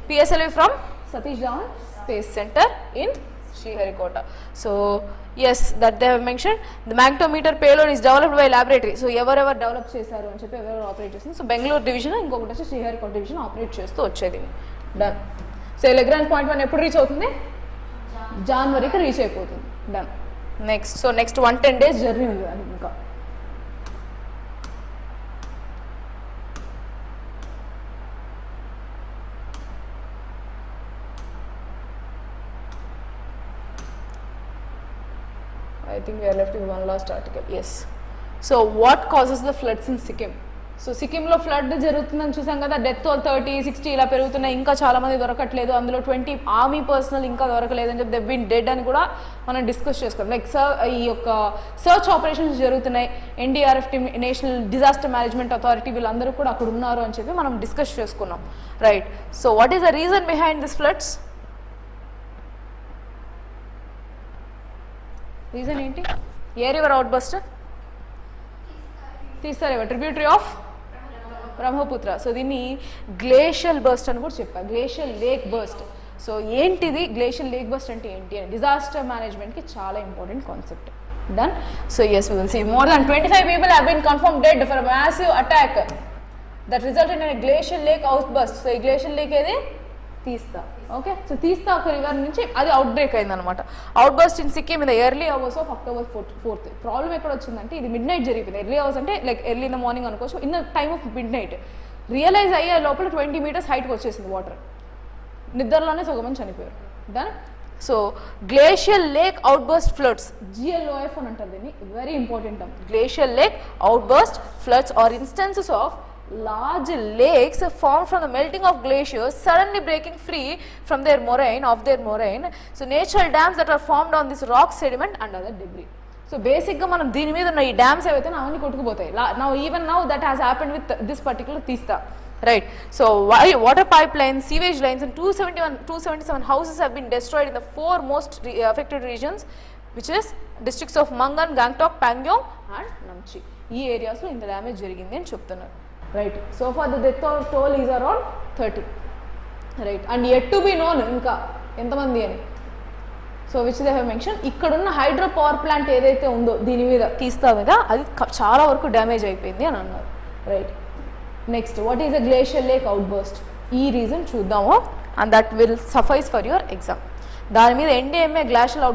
PSLV from Satish Dhawan Space Center in Sriharikota. So yes, that they have mentioned. The magnetometer payload is developed by laboratory. So ఎవరెవరు develop చేశారు అని చెప్పి ఎవరెవరు operate చేస్తుంది. So Bengaluru division, ఇంకొకటి వచ్చి Sriharikota division operate చేస్తూ వచ్చేది. డన్. సో లగ్రాంజ్ పాయింట్ 1 ఎప్పుడు రీచ్ అవుతుంది? జనవరికి రీచ్ అయిపోతుంది. Done. Next so next 110 days journey ఉంది అని ఇంకా. I think we are left with one last article. Yes. So what causes the floods in Sikkim? So సిక్కింలో flood జరుగుతుందని చూసాం కదా, డెత్ టోల్ 30, 60 ఇలా పెరుగుతున్నాయి. ఇంకా చాలా మంది దొరకట్లేదు, అందులో 20 ఆర్మీ పర్సనల్ ఇంకా దొరకలేదు అని చెప్పి దే బీన్ డెడ్ అని కూడా మనం డిస్కస్ చేసుకోవాలి. లైక్ ఈ యొక్క సర్చ్ ఆపరేషన్స్ జరుగుతున్నాయి, NDRF team, national disaster management authority వీళ్ళందరూ కూడా అక్కడ ఉన్నారు అని చెప్పి మనం డిస్కస్ చేసుకున్నాం, right? So what is the reason behind this floods? Reason ఏంటి? ఏ river outburst? Teesta river, tributary of Brahmaputra. So దీన్ని గ్లేషియల్ బర్స్ట్ అని కూడా చెప్పారు, గ్లేషియల్ లేక్ బర్స్ట్. సో ఏంటిది గ్లేషియల్ లేక్ బర్స్ట్ అంటే ఏంటి అని డిజాస్టర్ మేనేజ్మెంట్కి చాలా important concept. Done. So yes, we will see more than 25 people have been confirmed dead for a massive attack that resulted in a glacial lake outburst. So ఈ glacial lake ఏది? Teesta. Okay, so Teesta ఒక river నుంచి అది outbreak అయిందనమాట. Outburst in Sikkim in the early hours of October 4th. Problem ఎక్కడ వచ్చిందంటే ఇది midnight జరిగిపోయింది. ఎర్లీ అవర్స్ అంటే like early in the morning అనుకోవచ్చు, in the time of midnight. Realise అయ్యే లోపల 20 meters హైట్కి వచ్చేసింది వాటర్. నిద్రలోనే సగమని చనిపోయారు. Done. So glacial lake outburst floods, GLOF అని అంటారు దీన్ని, very important term. Glacial lake outburst floods are instances of large lakes formed from the melting of glaciers suddenly breaking free from their moraine. So natural dams that are formed on this rock sediment and other debris. So basic ga manam dini meeda unna ee dams evayithe avani kottukupotayi. Now that has happened with this particular Teesta, right? So water pipelines, sewage lines and 277 houses have been destroyed in the 4 most affected regions, which is districts of Mangan, Gangtok, Pangyong and Namchi. ఈ areas లో ఇంత damage జరిగింది అని చెప్తున్నారు, right? So far the death toll is around 30, right? And yet to be known ఇంకా ఎంతమంది అని. So which they have mention. ఇక్కడున్న హైడ్రో పవర్ ప్లాంట్ ఏదైతే ఉందో దీని మీద తీస్తా మీద అది చాలా వరకు డ్యామేజ్ అయిపోయింది అని అన్నారు, right? Next what is a glacial lake out burst? ఈ రీజన్ చూద్దాము and that will suffice for your exam. దాని మీద NDMA గ్లేషియల్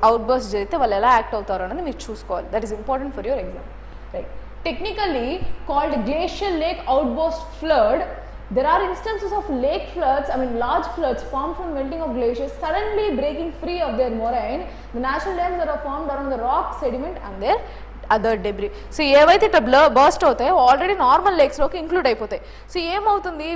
అవుట్ బర్స్ట్ జరిగితే వాళ్ళు ఎలా యాక్ట్ అవుతారు అనేది మీరు చూసుకోవాలి. That is important for your exam, right? Technically called glacial lake outburst flood, There are instances of lake floods, large floods formed from melting of glaciers suddenly breaking free of their moraine. The natural dams that are formed around the rock, sediment and their other debris. So ఏవైతే ఇట్లా burst అవుతాయో already normal లేక్స్లోకి include అయిపోతాయి. So ఏమవుతుంది,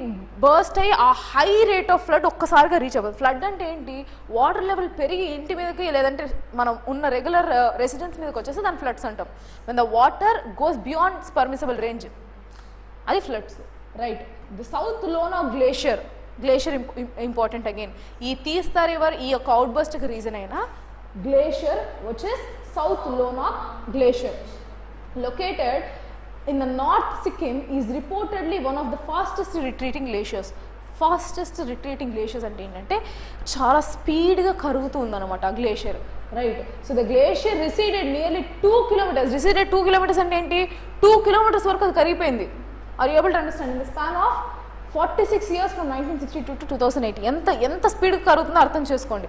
burst అయ్యి ఆ high rate of flood ఒక్కసారిగా reach అవుతుంది. Flood అంటే ఏంటి, వాటర్ లెవెల్ పెరిగి ఇంటి మీదకి లేదంటే మనం ఉన్న రెగ్యులర్ రెసిడెన్స్ మీదకి వచ్చేసి దాని ఫ్లడ్స్ అంటాం. When the water goes beyond permissible range, అది ఫ్లడ్స్. రైట్. ది సౌత్ లోనా గ్లేషియర్ ఇంపార్టెంట్ అగైన్. ఈ తీస్తా రివర్ ఈ యొక్క అవుట్ బర్స్ట్కి రీజన్ అయినా గ్లేషియర్ వచ్చేసి South Lonak Glacier, located in the North Sikkim, is reportedly one of the fastest retreating glaciers. Fastest retreating glaciers అంటే ఏంటంటే చాలా స్పీడ్గా కరుగుతూ ఉందన్నమాట ఆ glacier. Right. So the glacier receded nearly 2 kilometers. Receded 2 kilometers అంటే ఏంటి, 2 kilometers వరకు అది కరిగిపోయింది. Are you able to understand? In the span of 46 years from 1962 to 2008. ఎంత స్పీడ్గా కరుగుతుందో అర్థం చేసుకోండి.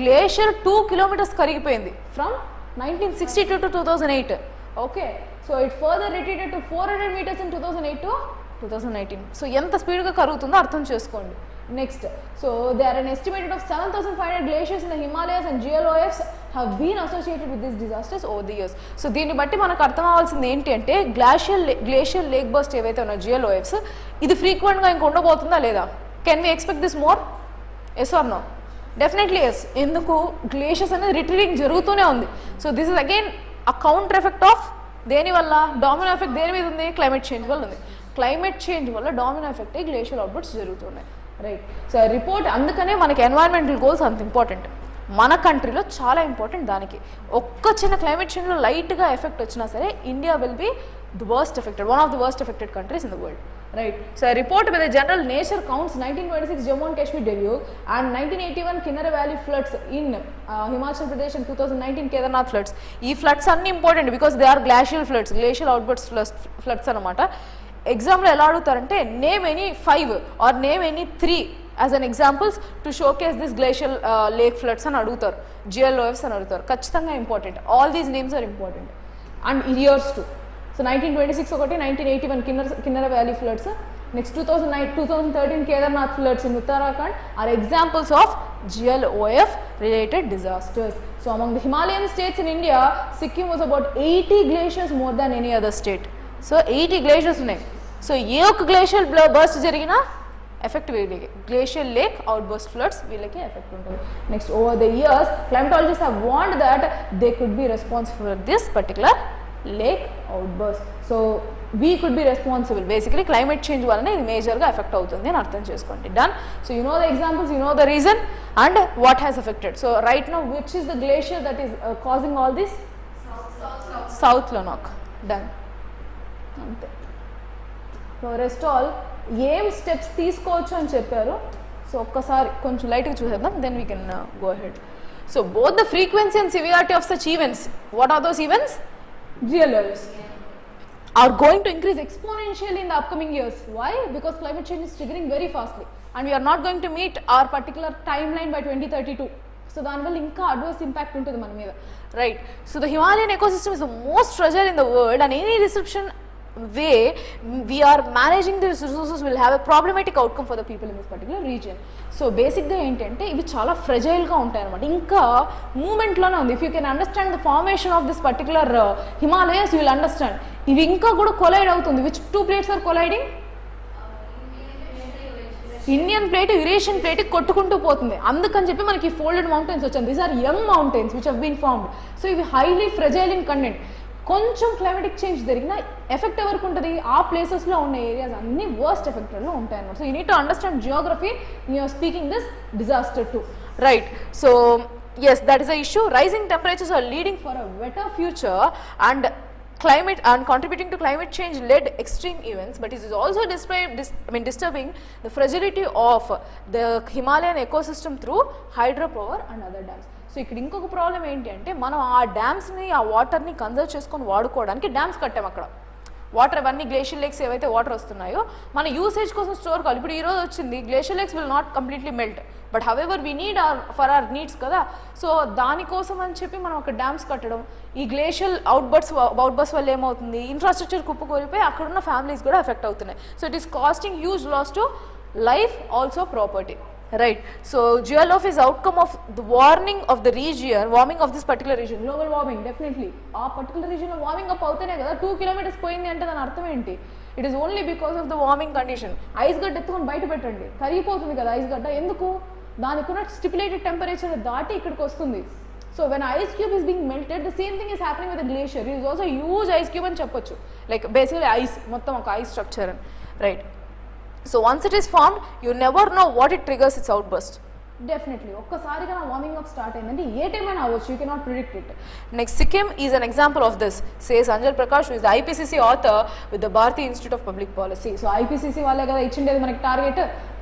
గ్లేషియర్ 2 kilometers కరిగిపోయింది from 1962 to 2008. Okay, so it further retreated to 400 meters in 2008 to 2019. So ఎంత స్పీడ్గా కరుగుతుందో అర్థం చేసుకోండి. Next, so they are an estimated of 7,500 glaciers in the Himalayas and GLOFs have been associated with these disasters over the years. So దీన్ని బట్టి మనకు అర్థం అవ్వాల్సింది ఏంటి అంటే గ్లేషియర్ లేక్ బర్స్ట్ ఏవైతే ఉన్నాయో GLOFs, ఇది ఫ్రీక్వెంట్గా ఇంక ఉండబోతుందా లేదా? Can we expect this more? Yes or no? Definitely yes. ఎందుకు, గ్లేషియర్స్ అనేది రిట్రీటింగ్ జరుగుతూనే ఉంది. So this is again a counter effect of దేని వల్ల, డామినో ఎఫెక్ట్ దేని మీద ఉంది, క్లైమేట్ చేంజ్ వల్ల ఉంది. క్లైమేట్ చేంజ్ వల్ల డామినో ఎఫెక్ట్ గ్లేషియర్ అవుట్బుట్స్ జరుగుతున్నాయి. రైట్. సో రిపోర్ట్, అందుకనే మనకి ఎన్వైరన్మెంటల్ గోల్స్ అంత ఇంపార్టెంట్ మన కంట్రీలో, చాలా ఇంపార్టెంట్. దానికి ఒక్క చిన్న క్లైమేట్ చేంజ్లో లైట్గా ఎఫెక్ట్ వచ్చినా సరే India will be the worst affected, one of the worst affected countries in the world. Right. So a report by the General Nature Counts 1926 Jammu and Kashmir deluge and 1981 Kinnara Valley floods in Himachal Pradesh and 2019 Kedarnath floods. ఈ floods అన్ని important because they are glacial floods, glacial outbursts floods అనమాట. ఎగ్జామ్లో ఎలా అడుగుతారంటే name any 5 or name any 3 as an examples to showcase this glacial lake floods అని అడుగుతారు, GLOFs అని అడుగుతారు. ఖచ్చితంగా important. All these names are important and years too. So 1926 ఒకటి, 1981 Kinnaur valley floods, next 2013 Kedarnath floods in Uttarakhand are examples of GLOF related disasters. So among the Himalayan states in India, Sikkim was about 80 glaciers more than any other state. So 80 glaciers ఉన్నాయి. So ఏ ఒక్క glacial burst జరిగినా effect వీళ్ళకి, glacial lake outburst floods వీళ్ళకి effect ఉంటుంది. Next, over the years climatologists have warned that they could be responsible for this particular lake outburst. So we could be responsible. Basically climate change వలన ఇది మేజర్గా effect అవుతుంది అని అర్థం చేసుకోండి. Done. So you know the examples, you know the reason and what has affected. So right now which is the glacier that is causing all this? South Lhonak. Done. అంతే. So rest all ఏం steps తీసుకోవచ్చు అని చెప్పారు. So ఒక్కసారి కొంచెం లైట్గా చూసేద్దాం, then we can go ahead. So both the frequency and severity of such events, what are those events? GLOFs are going to increase exponentially in the upcoming years. Why? Because climate change is triggering very fastly and we are not going to meet our particular timeline by 2032. So దానివల్ల ఇంకా adverse impact ఉంటుంది మన మీద. Right. So the Himalayan ecosystem is the most fragile in the world and any disruption way we are managing the resources will have a problematic outcome for the people in this particular region. So బేసిక్గా ఏంటంటే ఇవి చాలా ఫ్రెజైల్గా ఉంటాయి అనమాట, ఇంకా మూమెంట్లోనే ఉంది. If you can understand the formation of this particular Himalayas you will understand. ఇవి ఇంకా కూడా కొలైడ్ అవుతుంది. Which 2 plates are colliding? Indian plate Eurasian plate కొట్టుకుంటూ పోతుంది. అందుకని చెప్పి మనకి ఫోల్డెడ్ మౌంటైన్స్ వచ్చాయి. These are young mountains which have been formed. So ఇవి హైలీ ఫ్రెజైల్ ఇన్ కంటెంట్. కొంచెం క్లైమాటిక్ చేంజ్ జరిగిన ఎఫెక్ట్ ఎవరికి ఉంటుంది? ఆ ప్లేసెస్లో ఉన్న ఏరియాస్ అన్ని వర్స్ట్ ఎఫెక్టెడ్లో ఉంటాయి అన్నమాట. So you need to understand geography in you're speaking this disaster too. Right. So yes, that is the issue. Rising temperatures are leading for a wetter future and climate and contributing to climate change led extreme events, but it is also disturbing the fragility of the Himalayan ecosystem through hydropower and other dams. So ఇక్కడ ఇంకొక problem ఏంటి అంటే మనం ఆ డ్యామ్స్ని, ఆ వాటర్ని conserve చేసుకొని వాడుకోవడానికి డ్యామ్స్ కట్టాం. అక్కడ వాటర్ అవన్నీ గ్లేషియల్ లేక్స్ ఏవైతే వాటర్ వస్తున్నాయో మన యూసేజ్ కోసం స్టోర్ కావాలి. ఇప్పుడు ఈ రోజు వచ్చింది, glacial lakes will not completely melt. But however we need for our needs కదా. సో దానికోసం అని చెప్పి మనం ఒక డ్యామ్స్ కట్టడం, ఈ గ్లేషియల్ అవుట్బర్స్ వల్ల ఏమవుతుంది, ఇన్ఫ్రాస్ట్రక్చర్ కుప్పకూలిపోయి అక్కడున్న ఫ్యామిలీస్ కూడా ఎఫెక్ట్ అవుతున్నాయి. So it is costing huge loss to life, also property, right? So geolof is outcome of the warming of this particular region, global warming. Definitely ఆ particular region లో warming up అవుతేనే కదా 2 kilometers పోయింది అంటే దాని అర్థం ఏంటి? It is only because of the warming condition. Ice గడ్డ ఎత్తుకొని బయట పెట్టండి, కరిగిపోతుంది కదా ఐస్ గడ్డ. ఎందుకు? దానికి ఉన్న స్టిపులేటెడ్ టెంపరేచర్ దాటి ఇక్కడికి వస్తుంది. So when ice cube is being melted, the same thing is happening with glacier. It is also huge ice cube అని చెప్పొచ్చు. లైక్ బేసికలీ ఐస్ మొత్తం ఒక ఐస్ స్ట్రక్చర్ అని, right? So once it is formed, you never know what it triggers its outburst. Definitely ఒక్కసారిగా నా warming up start అయిందంటే ఏ time అయినా అవ్వచ్చు, you cannot predict it. Next Sikkim is an example of this, says Anjal Prakash, who is the IPCC author with the Bharati Institute of Public Policy. So IPCC వాళ్ళే కదా ఇచ్చిండేది మనకి target,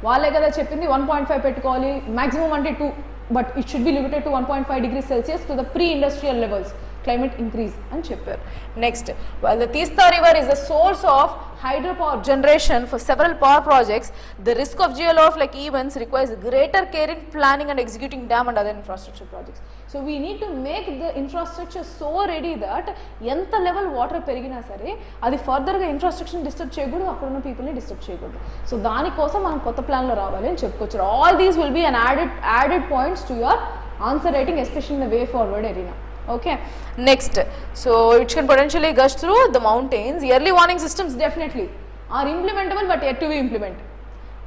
వాళ్ళే కదా చెప్పింది 1.5 పెట్టుకోవాలి, మాక్సిమం అంటే 2, but it should be limited to 1.5 degrees Celsius to the pre-industrial levels, climate increase అని చెప్పారు. Next, while the Teesta river is the source of hydropower generation for several power projects, the risk of geolof like events requires greater care in planning and executing dam and other infrastructure projects. So we need to make the infrastructure so ready that ఎంత level water పెరిగినా సరే అది ఫర్దర్గా infrastructure disturb చేయకూడదు, అక్కడ ఉన్న పీపుల్ని disturb చేయకూడదు. సో దానికోసం మనం కొత్త ప్లాన్లో రావాలి అని చెప్పుకోవచ్చు. All these will be an added points to your answer writing, especially in the way forward arena. Okay, next, so it can potentially gush through the mountains. Early warning systems definitely are implementable but yet to be implemented.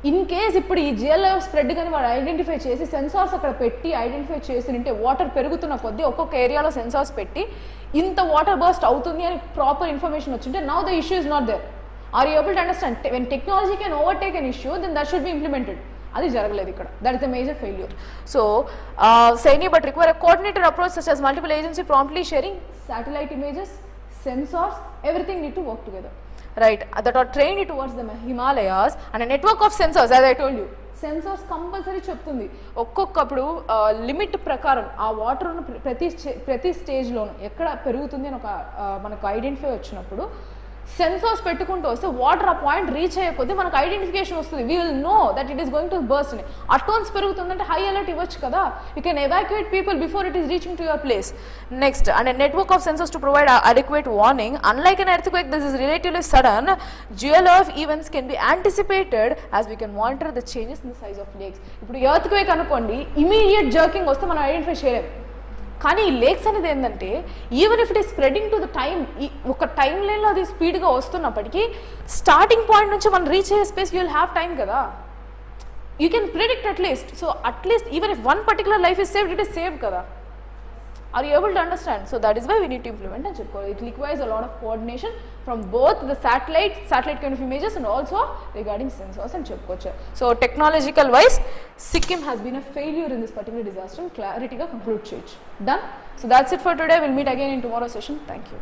In case ఇప్పుడు ఈ GLF spread కానీ వాళ్ళు identify చేసి sensors అక్కడ పెట్టి identify చేసి ఉంటే water పెరుగుతున్న కొద్దీ ఒక్కొక్క ఏరియాలో సెన్సార్స్ పెట్టి ఇంత వాటర్ బర్స్ట్ అవుతుంది అని ప్రాపర్ ఇన్ఫర్మేషన్ వచ్చింటే now the issue is not there. Are you able to understand? When technology can overtake an issue then that should be implemented. అది జరగలేదు ఇక్కడ. That is the major failure. So SAI but require a coordinated approach such as multiple agency promptly sharing satellite images, sensors, everything need to work together, right? That are trained towards the Himalayas and a network of sensors, as I told you. Sensors compulsory చెప్తుంది ఒక్కొక్కప్పుడు limit ప్రకారం ఆ water ఉన్న ప్రతి స్టేజ్లోనూ ఎక్కడ పెరుగుతుంది అని ఒక మనకు ఐడెంటిఫై వచ్చినప్పుడు సెన్సార్స్ పెట్టుకుంటూ వస్తే వాటర్ ఆ పాయింట్ రీచ్ అయ్యే కొద్దీ మనకు ఐడెంటిఫికేషన్ వస్తుంది. We will know that it is going to burst అని. అటోన్స్ పెరుగుతుందంటే హై అలర్ట్ ఇవ్వచ్చు కదా. You can evacuate people before it is reaching to your place. Next, and a network of sensors to provide adequate warning. Unlike an earthquake, this is relatively sudden. GLF events can be anticipated as we can monitor the changes in the size of lakes. ఇప్పుడు earthquake అనుకోండి, immediate jerking వస్తే మనం identify చేయలేం. కానీ ఈ lakes అనేది ఏంటంటే even if it is spreading to the time, ఒక టైం లైన్లో అది స్పీడ్గా వస్తున్నప్పటికీ స్టార్టింగ్ పాయింట్ నుంచి మనం రీచ్ అయ్యే space you will have time కదా. You can predict at least. So at least even if one particular life is saved, it is saved కదా. Are you able to understand? So that is why we need to implement and cheppo. It requires a lot of coordination from both the satellite kind of images and also regarding sensors and cheppochu. So technological wise, Sikkim has been a failure in this particular disaster. Clarity ga conclude cheyochu. Done. So that's it for today. We'll meet again in tomorrow's session. Thank you.